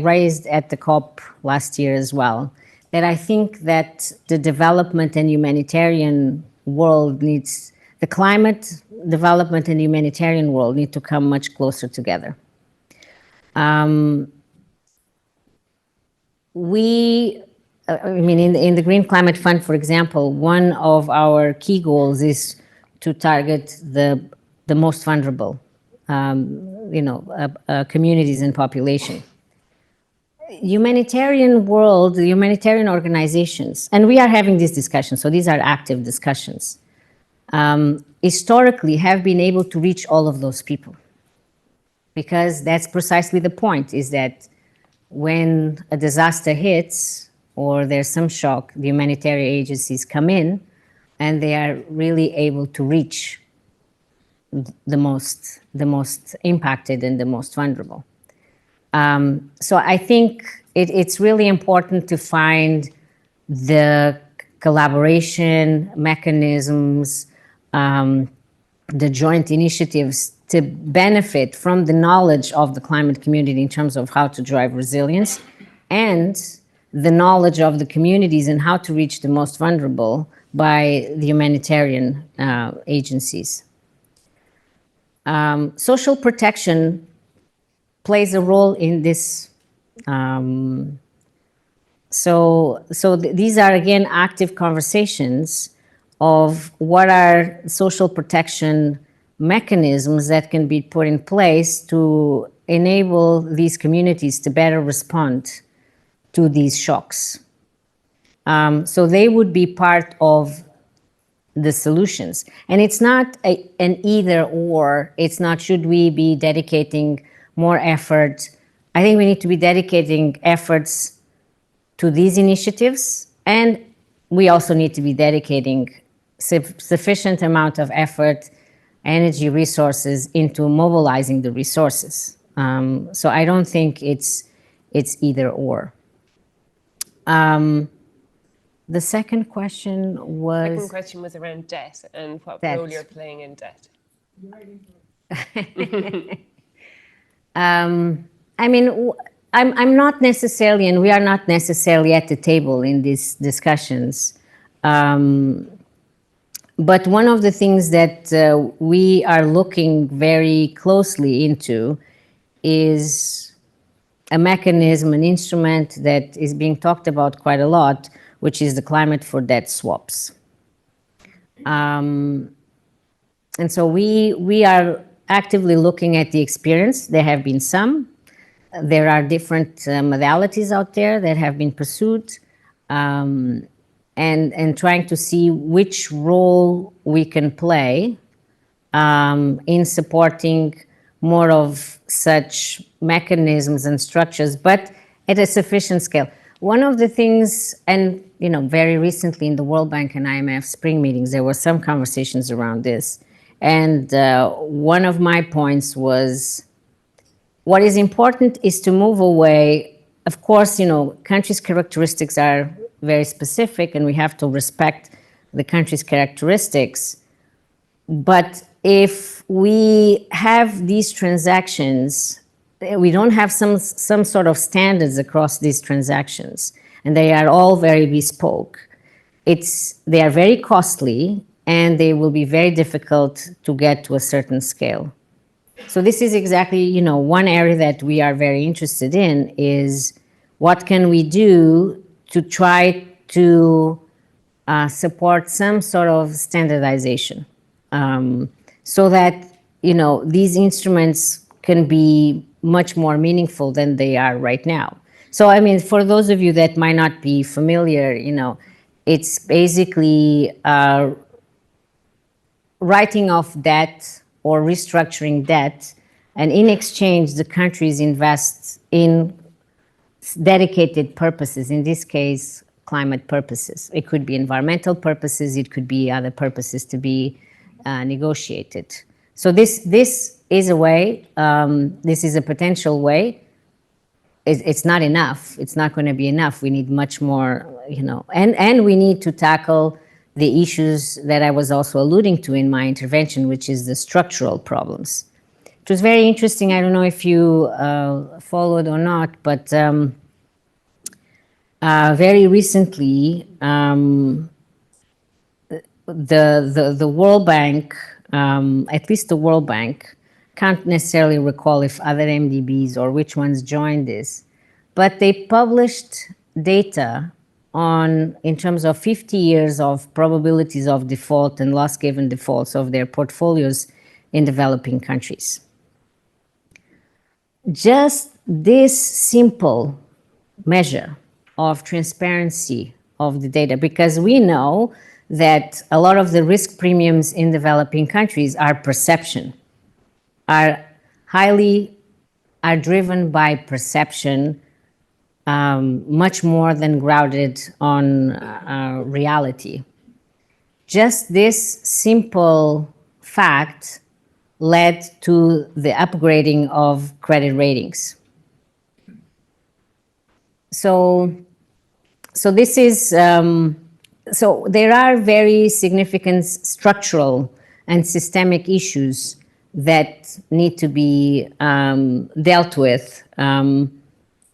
raised at the COP last year as well, that I think that the development and humanitarian world needs, the climate development and humanitarian world need to come much closer together. In the Green Climate Fund, for example, one of our key goals is to target the most vulnerable, communities and population. Humanitarian world, the humanitarian organizations, and we are having these discussions, so these are active discussions, historically have been able to reach all of those people. Because that's precisely the point, is that when a disaster hits or there's some shock, the humanitarian agencies come in and they are really able to reach the most impacted and the most vulnerable. So I think it's really important to find the collaboration mechanisms, the joint initiatives to benefit from the knowledge of the climate community in terms of how to drive resilience, and the knowledge of the communities and how to reach the most vulnerable by the humanitarian agencies. Social protection plays a role in this. These are, again, active conversations of what are social protection mechanisms that can be put in place to enable these communities to better respond to these shocks. So they would be part of the solutions. And it's not an either or. It's not, should we be dedicating more effort? I think we need to be dedicating efforts to these initiatives, and we also need to be dedicating sufficient amount of effort, energy, resources into mobilizing the resources. So I don't think it's either or. The second question was... Second question was around debt and what Debt. role you're playing in debt. I'm not necessarily, and we are not necessarily at the table in these discussions. But one of the things that we are looking very closely into is a mechanism, an instrument that is being talked about quite a lot, which is the climate for debt swaps. And so we are actively looking at the experience. There have been some. There are different modalities out there that have been pursued, and trying to see which role we can play in supporting more of such mechanisms and structures, but at a sufficient scale. One of the things, and very recently in the World Bank and IMF spring meetings, there were some conversations around this. And one of my points was, what is important is to move away. Of course, countries' characteristics are very specific and we have to respect the country's characteristics. But if we have these transactions, we don't have some sort of standards across these transactions, and they are all very bespoke. They are very costly, and they will be very difficult to get to a certain scale. So this is exactly, one area that we are very interested in is what can we do to try to support some sort of standardization, so that, these instruments can be much more meaningful than they are right now. So, for those of you that might not be familiar, it's basically writing off debt or restructuring debt, and in exchange, the countries invest in dedicated purposes, in this case, climate purposes. It could be environmental purposes, it could be other purposes to be negotiated. So this is a way, this is a potential way. It's not enough. It's not going to be enough. We need much more, and we need to tackle the issues that I was also alluding to in my intervention, which is the structural problems. It was very interesting. I don't know if you followed or not, but very recently, the World Bank, at least the World Bank, can't necessarily recall if other MDBs or which ones joined this, but they published data in terms of 50 years of probabilities of default and loss given defaults of their portfolios in developing countries. Just this simple measure of transparency of the data, because we know that a lot of the risk premiums in developing countries are perception, are driven by perception, much more than grounded on reality. Just this simple fact led to the upgrading of credit ratings. So this is, so there are very significant structural and systemic issues that need to be dealt with.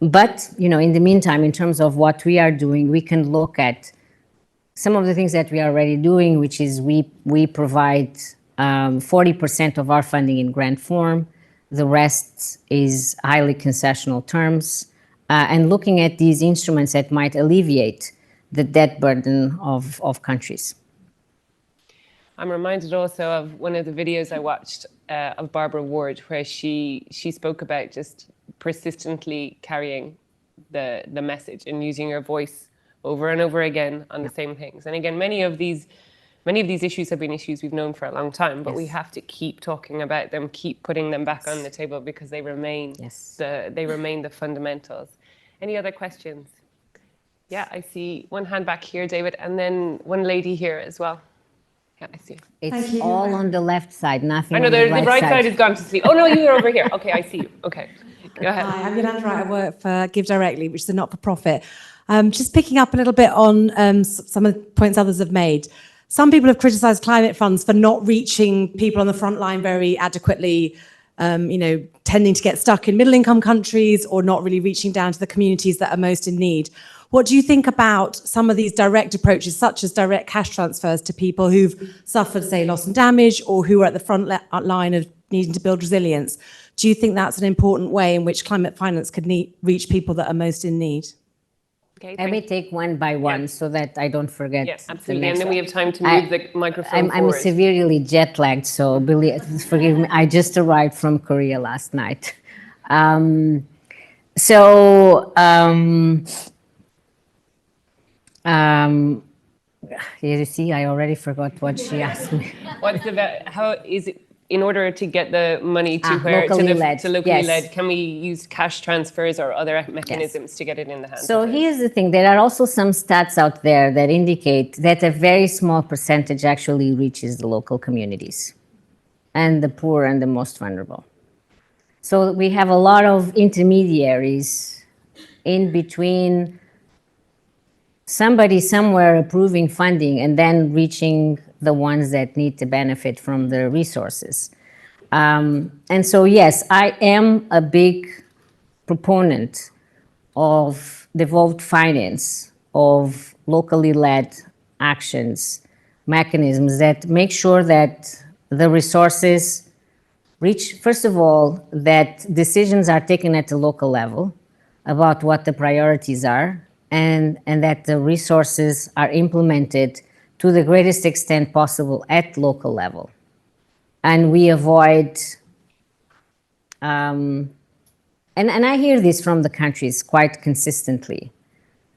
But, in the meantime, in terms of what we are doing, we can look at some of the things that we are already doing, which is we provide 40% of our funding in grant form. The rest is highly concessional terms. And looking at these instruments that might alleviate the debt burden of countries. I'm reminded also of one of the videos I watched of Barbara Ward, where she spoke about just persistently carrying the message and using her voice over and over again on the same things. And again, many of these issues have been issues we've known for a long time, but we have to keep talking about them, keep putting them back on the table, because they remain the fundamentals. Any other questions? Yeah, I see one hand back here, David, and then one lady here as well. Yeah, I see. It's all on the left side, nothing I know on the right side has gone to sleep. Oh no, you're over here. Okay, I see you. Okay, go ahead. Hi, I'm Yolanda Wright. I work for Give Directly, which is a not-for-profit. Just picking up a little bit on some of the points others have made. Some people have criticised climate funds for not reaching people on the front line very adequately, tending to get stuck in middle-income countries or not really reaching down to the communities that are most in need. What do you think about some of these direct approaches, such as direct cash transfers to people who've suffered, say, loss and damage, or who are at the front line of needing to build resilience? Do you think that's an important way in which climate finance could reach people that are most in need? Okay, let me take one by one so that I don't forget. Yes, absolutely. And then we have time to move the microphone I'm severely jet lagged, so forgive me. I just arrived from Korea last night. You see, I already forgot what she asked me. How is it, in order to get the money to locally led, can we use cash transfers or other mechanisms to get it in the hands? So here's the thing, there are also some stats out there that indicate that a very small percentage actually reaches the local communities and the poor and the most vulnerable. So we have a lot of intermediaries in between somebody somewhere approving funding and then reaching the ones that need to benefit from the resources. And so, yes, I am a big proponent of devolved finance, of locally led actions, mechanisms that make sure that the resources reach, first of all, that decisions are taken at the local level about what the priorities are, and that the resources are implemented to the greatest extent possible at local level. And we avoid, and I hear this from the countries quite consistently,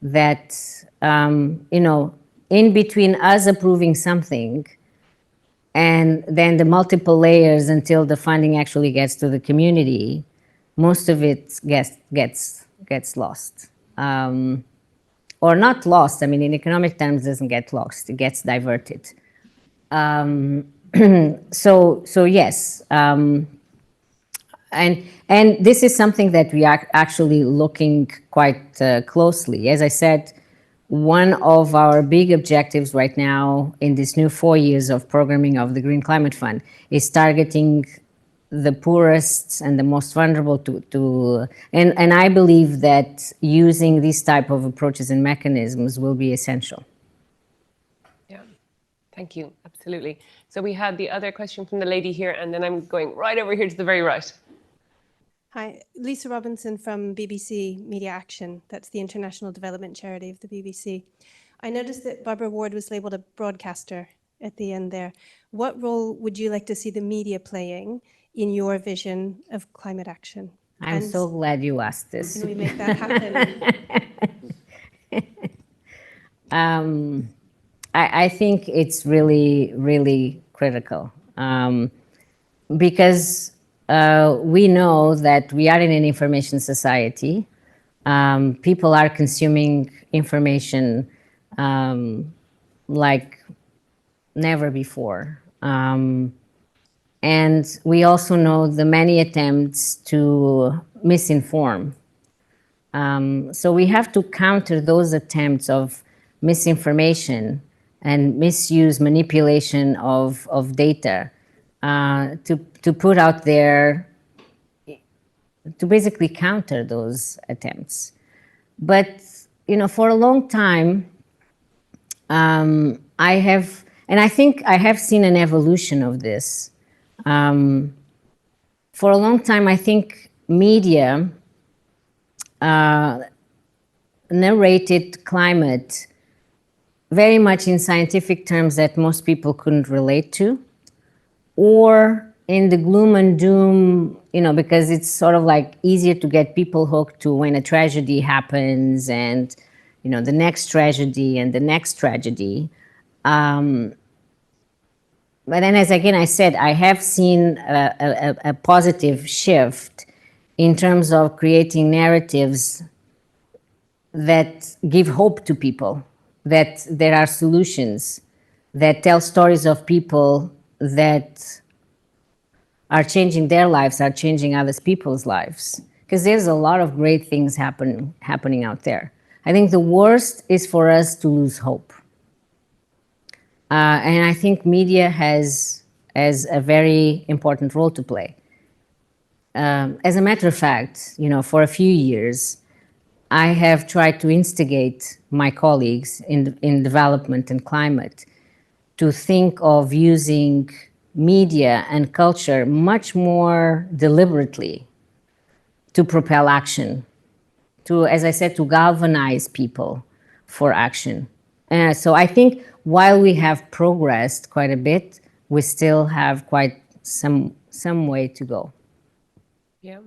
that, in between us approving something and then the multiple layers until the funding actually gets to the community, most of it gets lost. Or not lost, I mean, in economic terms, doesn't get lost, it gets diverted. So yes, and this is something that we are actually looking quite closely. As I said, one of our big objectives right now in this new 4 years of programming of the Green Climate Fund is targeting the poorest and the most vulnerable and I believe that using these type of approaches and mechanisms will be essential. Yeah, thank you, absolutely. So we had the other question from the lady here, and then I'm going right over here to the very right. Hi, Lisa Robinson from BBC Media Action. That's the international development charity of the BBC. I noticed that Barbara Ward was labelled a broadcaster at the end there. What role would you like to see the media playing in your vision of climate action? I'm so glad you asked this. Can we make that happen? I think it's really, really critical because we know that we are in an information society. People are consuming information like never before. And we also know the many attempts to misinform. So we have to counter those attempts of misinformation and misuse, manipulation of data to put out there, to basically counter those attempts. But, you know, for a long time, I think I have seen an evolution of this. For a long time, I think media narrated climate very much in scientific terms that most people couldn't relate to, or in the gloom and doom, you know, because it's sort of like easier to get people hooked to when a tragedy happens and, you know, the next tragedy and the next tragedy. But then, as again I said, I have seen a positive shift in terms of creating narratives that give hope to people, that there are solutions, that tell stories of people that are changing their lives, are changing other people's lives. Because there's a lot of great things happening out there. I think the worst is for us to lose hope. And I think media has a very important role to play. As a matter of fact, you know, for a few years, I have tried to instigate my colleagues in development and climate to think of using media and culture much more deliberately to propel action, to, as I said, to galvanize people for action. So I think while we have progressed quite a bit, we still have quite some way to go. Yeah,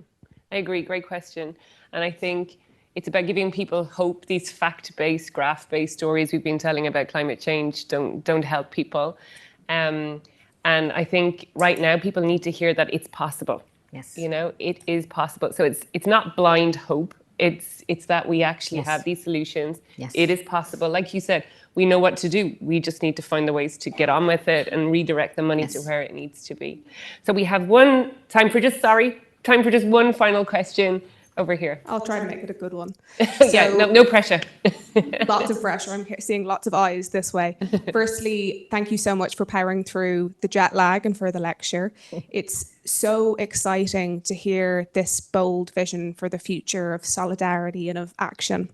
I agree. Great question. And I think it's about giving people hope. These fact-based, graph-based stories we've been telling about climate change don't help people. And I think right now people need to hear that it's possible. Yes. You know, it is possible. So it's not blind hope. It's that we actually Yes. have these solutions. Yes. It is possible. Like you said, we know what to do. We just need to find the ways to get on with it and redirect the money Yes. to where it needs to be. So we have time for just one final question over here. I'll try to make it a good one. Yeah, no pressure. Lots of pressure. I'm seeing lots of eyes this way. Firstly, thank you so much for powering through the jet lag and for the lecture. It's so exciting to hear this bold vision for the future of solidarity and of action.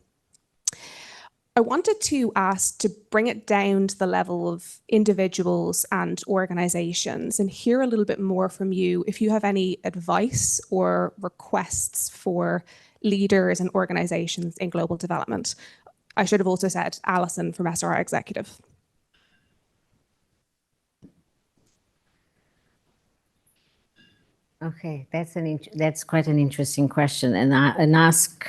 I wanted to ask to bring it down to the level of individuals and organizations and hear a little bit more from you if you have any advice or requests for leaders and organizations in global development. I should have also said Alison from SRI Executive. Okay, that's quite an interesting question, and ask.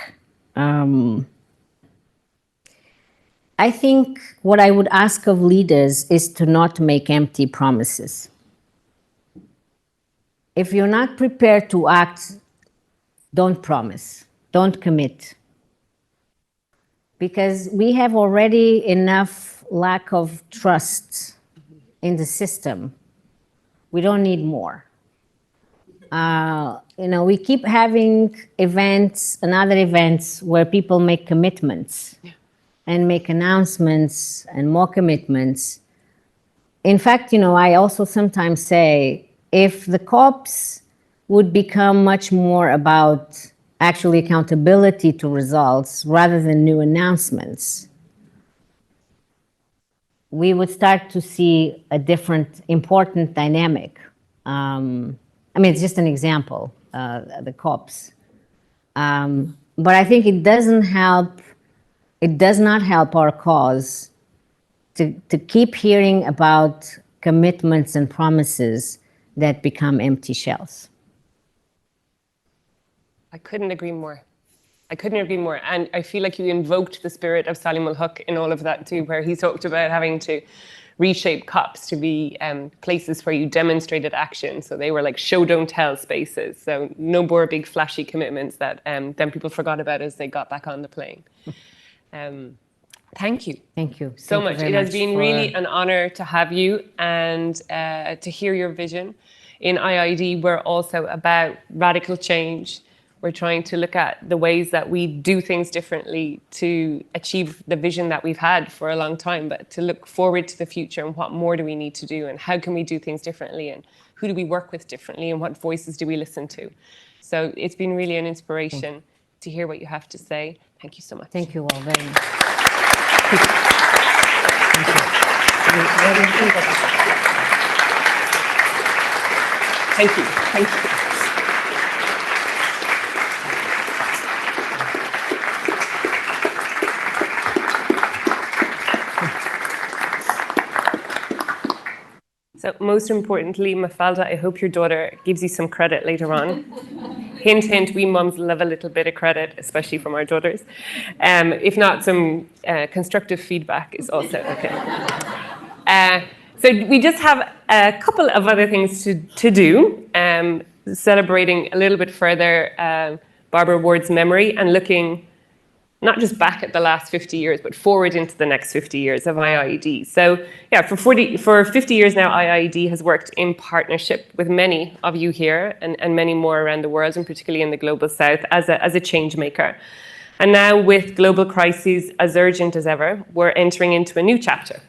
I think what I would ask of leaders is to not make empty promises. if you're not prepared to act, don't promise, don't commit. Because we have already enough lack of trust in the system. We don't need more. We keep having events and other events where people make commitments and make announcements and more commitments. In fact, I also sometimes say, if the COPs would become much more about actually accountability to results rather than new announcements, we would start to see a different, important dynamic. It's just an example, the COPs. But I think it does not help our cause to keep hearing about commitments and promises that become empty shells. I couldn't agree more. And I feel like you invoked the spirit of Salim al-Haq in all of that too, where he talked about having to reshape COPs to be places where you demonstrated action. So they were like show, don't tell spaces. So no more big flashy commitments that then people forgot about as they got back on the plane. Thank you. Thank you so much. It has been really an honor to have you and to hear your vision. In IIED, we're also about radical change. We're trying to look at the ways that we do things differently to achieve the vision that we've had for a long time, but to look forward to the future and what more do we need to do and how can we do things differently and who do we work with differently and what voices do we listen to. So it's been really an inspiration to hear what you have to say. Thank you so much. Thank you all very much. Thank you. Thank you. So most importantly, Mafalda, I hope your daughter gives you some credit later on. Hint, hint, we mums love a little bit of credit, especially from our daughters. If not, some constructive feedback is also okay. So we just have a couple of other things to do, celebrating a little bit further Barbara Ward's memory and looking not just back at the last 50 years, but forward into the next 50 years of IIED. So yeah, for 50 years now, IIED has worked in partnership with many of you here and many more around the world, and particularly in the Global South, as a change maker. And now with global crises as urgent as ever, we're entering into a new chapter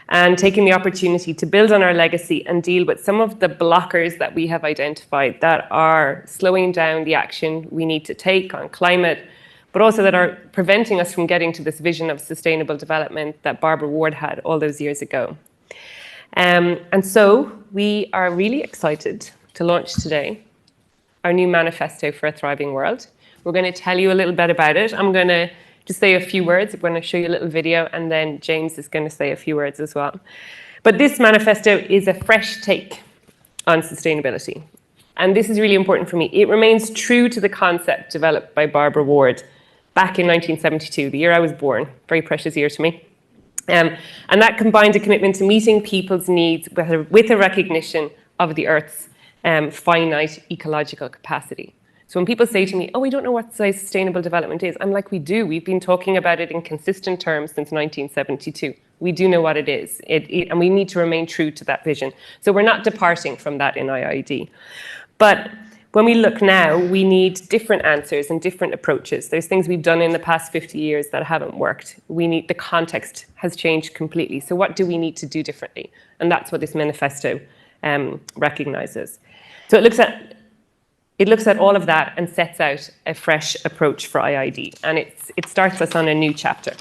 and taking the opportunity to build on our legacy and deal with some of the blockers that we have identified that are slowing down the action we need to take on climate, but also that are preventing us from getting to this vision of sustainable development that Barbara Ward had all those years ago. And so we are really excited to launch today our new Manifesto for a Thriving World. We're going to tell you a little bit about it. I'm going to just say a few words. I'm going to show you a little video, and then James is going to say a few words as well. But this manifesto is a fresh take on sustainability. And this is really important for me. It remains true to the concept developed by Barbara Ward back in 1972, the year I was born, very precious year to me. And that combined a commitment to meeting people's needs with a recognition of the Earth's finite ecological capacity. So when people say to me, oh, we don't know what sustainable development is, I'm like, we do. We've been talking about it in consistent terms since 1972. We do know what it is, and we need to remain true to that vision. So we're not departing from that in IIED. But when we look now, we need different answers and different approaches. There's things we've done in the past 50 years that haven't worked. The context has changed completely. So what do we need to do differently? And that's what this manifesto recognizes. So it looks at all of that and sets out a fresh approach for IIED. And it starts us on a new chapter.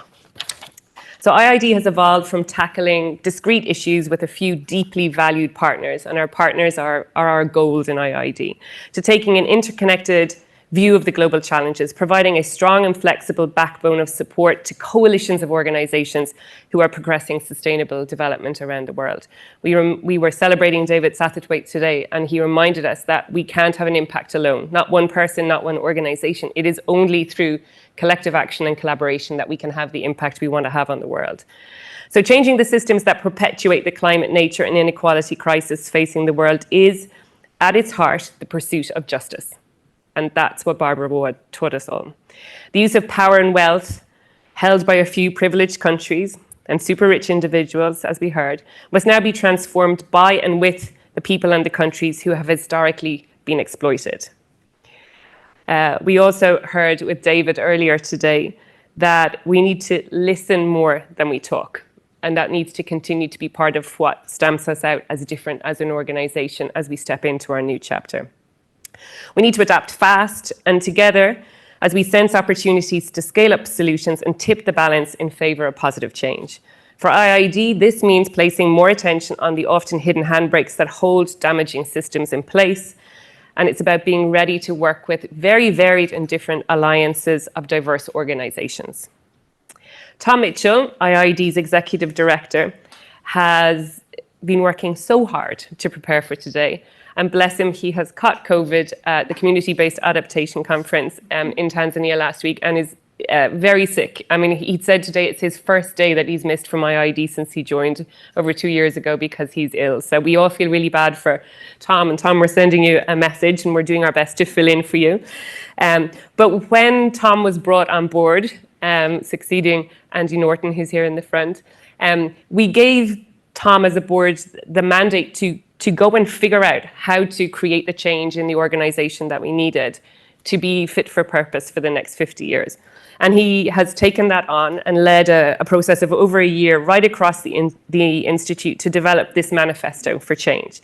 So IIED has evolved from tackling discrete issues with a few deeply valued partners, and our partners are our goals in IIED, to taking an interconnected view of the global challenges, providing a strong and flexible backbone of support to coalitions of organizations who are progressing sustainable development around the world. We were celebrating David Satterthwaite today, and he reminded us that we can't have an impact alone. Not one person, not one organization. It is only through collective action and collaboration that we can have the impact we want to have on the world. So changing the systems that perpetuate the climate, nature, and inequality crisis facing the world is at its heart, the pursuit of justice. And that's what Barbara Ward taught us all. The use of power and wealth held by a few privileged countries and super rich individuals, as we heard, must now be transformed by and with the people and the countries who have historically been exploited. We also heard with David earlier today that we need to listen more than we talk. And that needs to continue to be part of what stamps us out as different as an organization as we step into our new chapter. We need to adapt fast and together as we sense opportunities to scale up solutions and tip the balance in favor of positive change. For IIED, this means placing more attention on the often hidden handbrakes that hold damaging systems in place. And it's about being ready to work with very varied and different alliances of diverse organizations. Tom Mitchell, IIED's Executive Director, has been working so hard to prepare for today. And bless him, he has caught COVID at the Community-Based Adaptation Conference in Tanzania last week and is very sick. I mean, he said today it's his first day that he's missed from IIED since he joined over 2 years ago because he's ill. So we all feel really bad for Tom. And Tom, we're sending you a message and we're doing our best to fill in for you. But when Tom was brought on board, succeeding Andy Norton, who's here in the front, we gave Tom as a board the mandate to go and figure out how to create the change in the organization that we needed to be fit for purpose for the next 50 years. And he has taken that on and led a process of over a year right across the Institute to develop this manifesto for change.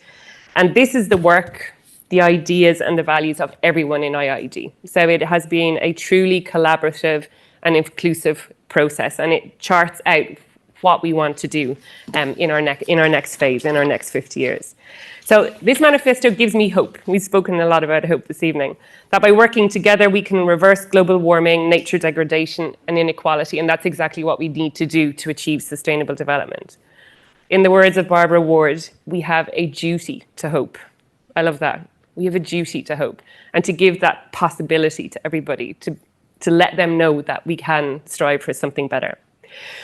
And this is the work, the ideas and the values of everyone in IIED. So it has been a truly collaborative and inclusive process, and it charts out what we want to do in our next phase, in our next 50 years. So this manifesto gives me hope. We've spoken a lot about hope this evening, that by working together, we can reverse global warming, nature degradation, and inequality, and that's exactly what we need to do to achieve sustainable development. In the words of Barbara Ward, we have a duty to hope. I love that. We have a duty to hope, and to give that possibility to everybody, to let them know that we can strive for something better.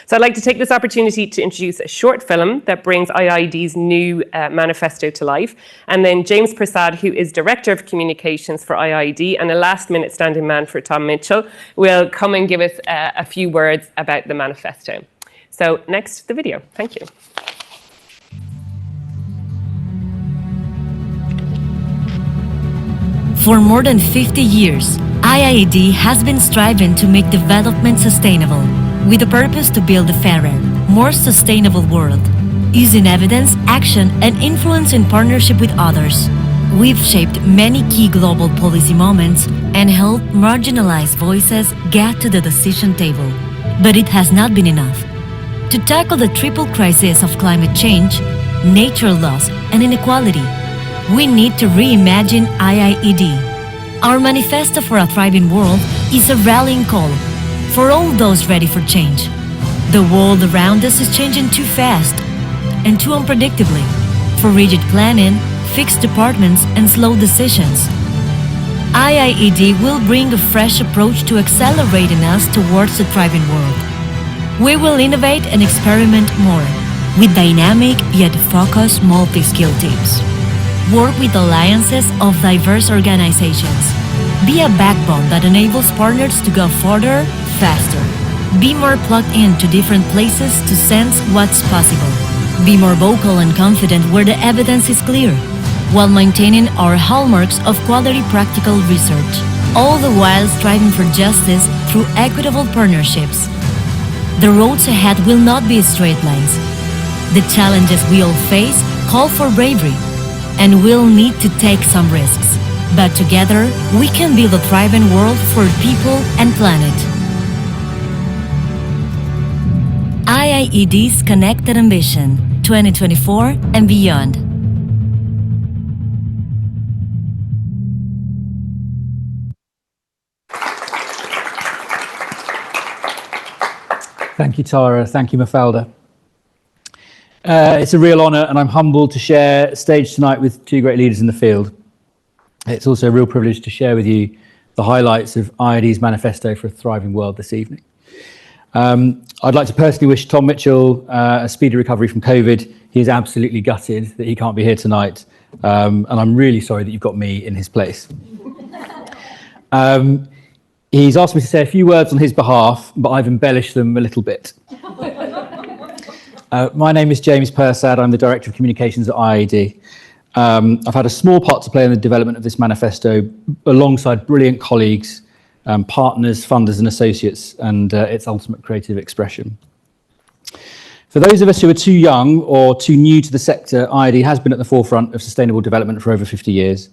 So I'd like to take this opportunity to introduce a short film that brings IIED's new manifesto to life. And then James Persad, who is Director of Communications for IIED and a last-minute standing man for Tom Mitchell, will come and give us a few words about the manifesto. So next, the video. Thank you. For more than 50 years, IIED has been striving to make development sustainable, with a purpose to build a fairer, more sustainable world, using evidence, action, and influence in partnership with others. We've shaped many key global policy moments and helped marginalized voices get to the decision table. But it has not been enough. To tackle the triple crisis of climate change, nature loss, and inequality, we need to reimagine IIED. Our Manifesto for a Thriving World is a rallying call for all those ready for change. The world around us is changing too fast and too unpredictably for rigid planning, fixed departments, and slow decisions. IIED will bring a fresh approach to accelerating us towards a thriving world. We will innovate and experiment more with dynamic yet focused multi-skill teams. Work with alliances of diverse organizations. Be a backbone that enables partners to go further, faster. Be more plugged into different places to sense what's possible. Be more vocal and confident where the evidence is clear, while maintaining our hallmarks of quality practical research, all the while striving for justice through equitable partnerships. The roads ahead will not be straight lines. The challenges we all face call for bravery, and we'll need to take some risks. But together, we can build a thriving world for people and planet. IIED's Connected Ambition, 2024 and beyond. Thank you, Tara. Thank you, Mafalda. It's a real honour, and I'm humbled to share stage tonight with two great leaders in the field. It's also a real privilege to share with you the highlights of IIED's Manifesto for a Thriving World this evening. I'd like to personally wish Tom Mitchell a speedy recovery from COVID. He is absolutely gutted that he can't be here tonight, and I'm really sorry that you've got me in his place. He's asked me to say a few words on his behalf, but I've embellished them a little bit. My name is James Persad. I'm the Director of Communications at IIED. I've had a small part to play in the development of this manifesto alongside brilliant colleagues, partners, funders and associates, and its ultimate creative expression. For those of us who are too young or too new to the sector, IIED has been at the forefront of sustainable development for over 50 years,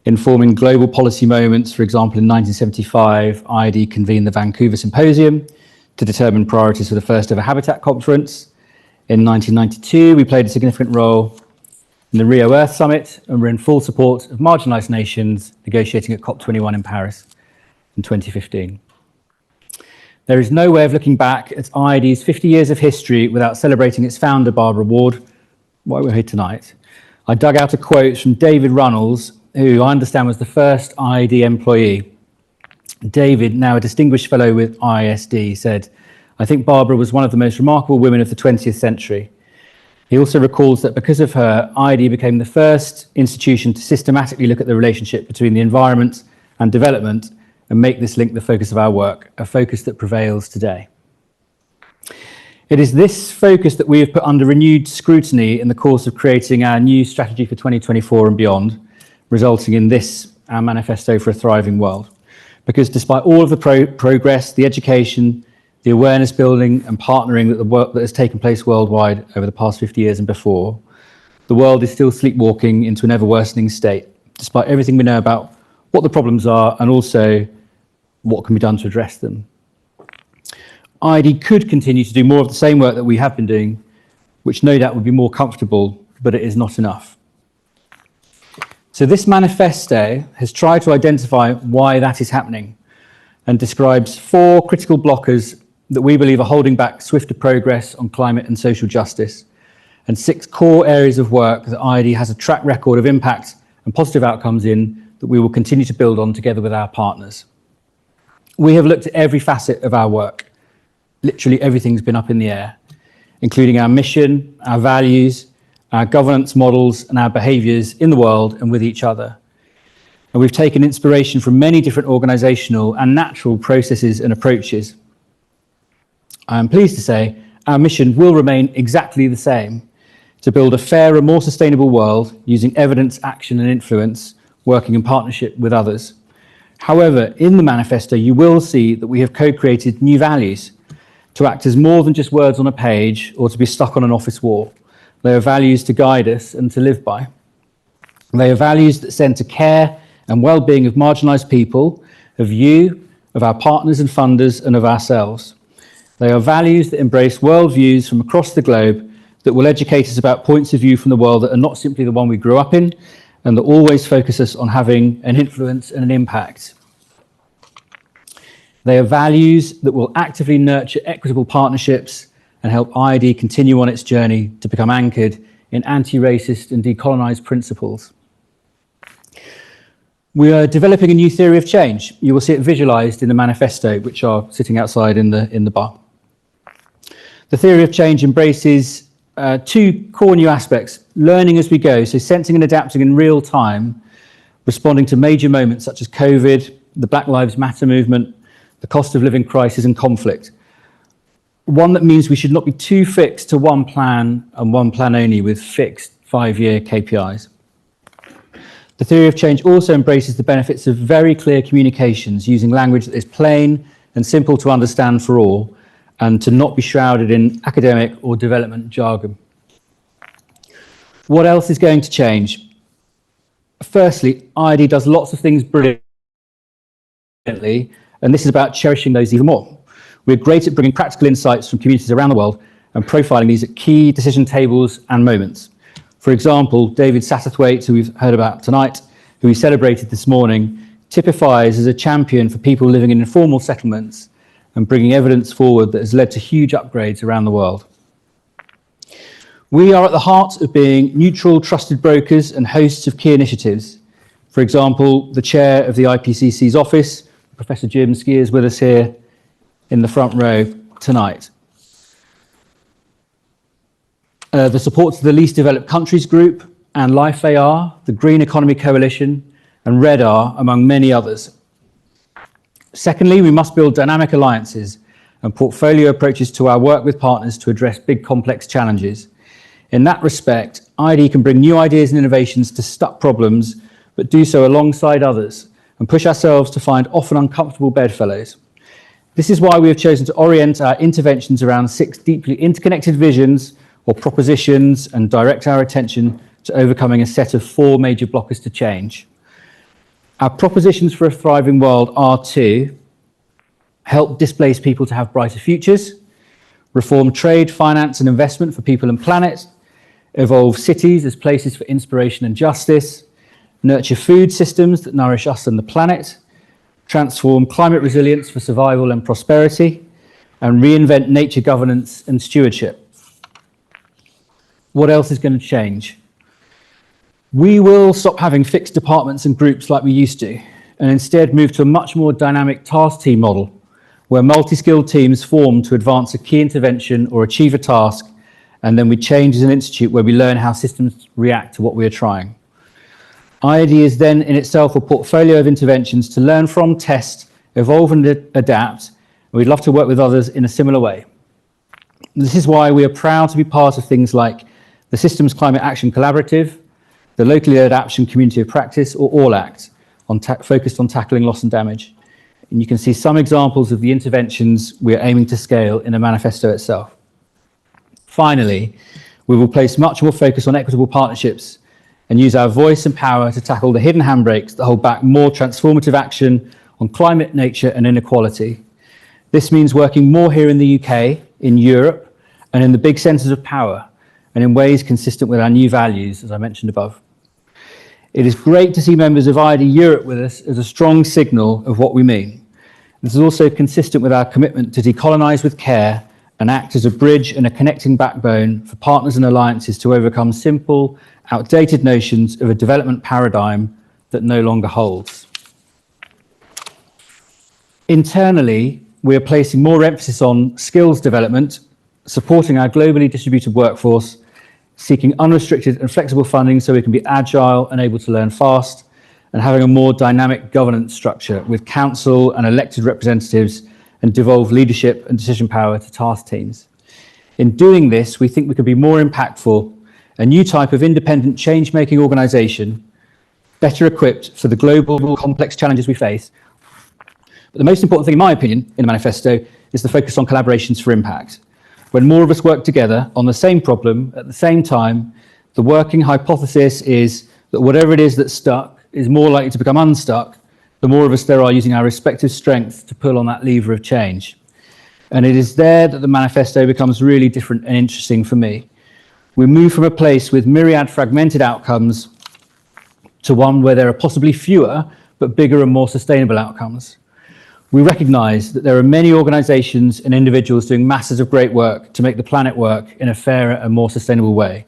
informing global policy moments. For example, in 1975, IIED convened the Vancouver Symposium to determine priorities for the first ever Habitat Conference. In 1992, we played a significant role in the Rio Earth Summit, and we're in full support of marginalised nations negotiating at COP21 in Paris in 2015. There is no way of looking back at IIED's 50 years of history without celebrating its founder, Barbara Ward, why we're here tonight. I dug out a quote from David Runnels, who I understand was the first IIED employee. David, now a distinguished fellow with IISD, said, "I think Barbara was one of the most remarkable women of the 20th century." He also recalls that because of her, IIED became the first institution to systematically look at the relationship between the environment and development and make this link the focus of our work, a focus that prevails today. It is this focus that we have put under renewed scrutiny in the course of creating our new strategy for 2024 and beyond, resulting in this, our Manifesto for a Thriving World. Because despite all of the progress, the education, the awareness building and partnering that the work that has taken place worldwide over the past 50 years and before, the world is still sleepwalking into an ever worsening state, despite everything we know about what the problems are and also what can be done to address them. IIED could continue to do more of the same work that we have been doing, which no doubt would be more comfortable, but it is not enough. So this manifesto has tried to identify why that is happening and describes 4 critical blockers that we believe are holding back swifter progress on climate and social justice, and 6 core areas of work that IIED has a track record of impact and positive outcomes in that we will continue to build on together with our partners. We have looked at every facet of our work. Literally everything's been up in the air, including our mission, our values, our governance models, and our behaviours in the world and with each other. And we've taken inspiration from many different organisational and natural processes and approaches. I am pleased to say our mission will remain exactly the same: to build a fairer, more sustainable world using evidence, action and influence, working in partnership with others. However, in the manifesto, you will see that we have co-created new values to act as more than just words on a page or to be stuck on an office wall. They are values to guide us and to live by. They are values that centre care and well-being of marginalised people, of you, of our partners and funders, and of ourselves. They are values that embrace worldviews from across the globe that will educate us about points of view from the world that are not simply the one we grew up in, and that always focus us on having an influence and an impact. They are values that will actively nurture equitable partnerships and help IIED continue on its journey to become anchored in anti-racist and decolonised principles. We are developing a new theory of change. You will see it visualised in the manifesto, which are sitting outside in the bar. The theory of change embraces 2 core new aspects: learning as we go, so sensing and adapting in real time, responding to major moments such as COVID, the Black Lives Matter movement, the cost of living crisis and conflict. One that means we should not be too fixed to one plan and one plan only with fixed 5-year KPIs. The theory of change also embraces the benefits of very clear communications using language that is plain and simple to understand for all, and to not be shrouded in academic or development jargon. What else is going to change? Firstly, IIED does lots of things brilliantly, and this is about cherishing those even more. We're great at bringing practical insights from communities around the world and profiling these at key decision tables and moments. For example, David Satterthwaite, who we've heard about tonight, who we celebrated this morning, typifies as a champion for people living in informal settlements and bringing evidence forward that has led to huge upgrades around the world. We are at the heart of being neutral, trusted brokers and hosts of key initiatives. For example, the chair of the IPCC's office, Professor Jim Skier, is with us here in the front row tonight. The support to the Least Developed Countries Group and Life AR, the Green Economy Coalition, and Red R, among many others. Secondly, we must build dynamic alliances and portfolio approaches to our work with partners to address big complex challenges. In that respect, IIED can bring new ideas and innovations to stuck problems, but do so alongside others and push ourselves to find often uncomfortable bedfellows. This is why we have chosen to orient our interventions around 6 deeply interconnected visions or propositions and direct our attention to overcoming a set of 4 major blockers to change. Our propositions for a thriving world are to help displaced people to have brighter futures, reform trade, finance and investment for people and planet, evolve cities as places for inspiration and justice, nurture food systems that nourish us and the planet, transform climate resilience for survival and prosperity, and reinvent nature governance and stewardship. What else is going to change? We will stop having fixed departments and groups like we used to, and instead move to a much more dynamic task team model, where multi-skilled teams form to advance a key intervention or achieve a task, and then we change as an institute where we learn how systems react to what we are trying. IIED is then in itself a portfolio of interventions to learn from, test, evolve and adapt, and we'd love to work with others in a similar way. This is why we are proud to be part of things like the Systems Climate Action Collaborative, the Locally Adaptation Community of Practice, or ALL-ACT, focused on tackling loss and damage. And you can see some examples of the interventions we are aiming to scale in the manifesto itself. Finally, we will place much more focus on equitable partnerships and use our voice and power to tackle the hidden handbrakes that hold back more transformative action on climate, nature, and inequality. This means working more here in the UK, in Europe, and in the big centres of power, and in ways consistent with our new values, as I mentioned above. It is great to see members of IIED Europe with us as a strong signal of what we mean. This is also consistent with our commitment to decolonise with care and act as a bridge and a connecting backbone for partners and alliances to overcome simple, outdated notions of a development paradigm that no longer holds. Internally, we are placing more emphasis on skills development, supporting our globally distributed workforce, seeking unrestricted and flexible funding so we can be agile and able to learn fast, and having a more dynamic governance structure with council and elected representatives and devolve leadership and decision power to task teams. In doing this, we think we can be more impactful, a new type of independent change-making organisation, better equipped for the global complex challenges we face. But the most important thing, in my opinion, in the manifesto is the focus on collaborations for impact. When more of us work together on the same problem at the same time, the working hypothesis is that whatever it is that's stuck is more likely to become unstuck the more of us there are using our respective strengths to pull on that lever of change. And it is there that the manifesto becomes really different and interesting for me. We move from a place with myriad fragmented outcomes to one where there are possibly fewer, but bigger and more sustainable outcomes. We recognise that there are many organisations and individuals doing masses of great work to make the planet work in a fairer and more sustainable way.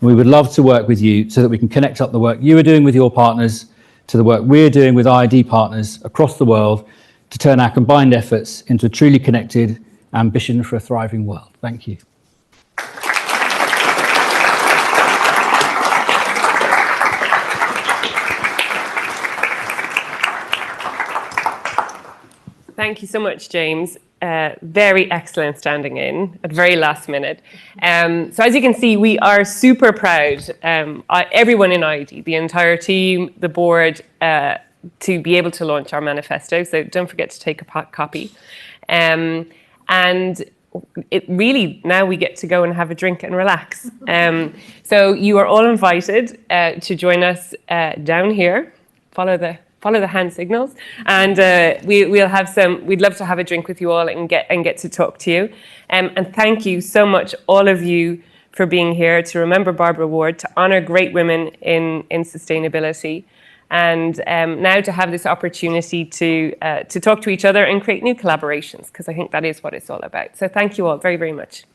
And we would love to work with you so that we can connect up the work you are doing with your partners to the work we're doing with IIED partners across the world to turn our combined efforts into a truly connected ambition for a thriving world. Thank you. Thank you so much, James. Very excellent standing in at very last minute. So as you can see, we are super proud, everyone in IIED, the entire team, the board, to be able to launch our manifesto. So don't forget to take a copy. And it really, now we get to go and have a drink and relax. So you are all invited to join us down here. Follow the hand signals, and we'll have some. We'd love to have a drink with you all and get to talk to you. And thank you so much, all of you, for being here to remember Barbara Ward, to honour great women in sustainability, and now to have this opportunity to talk to each other and create new collaborations, because I think that is what it's all about. So thank you all very, very much.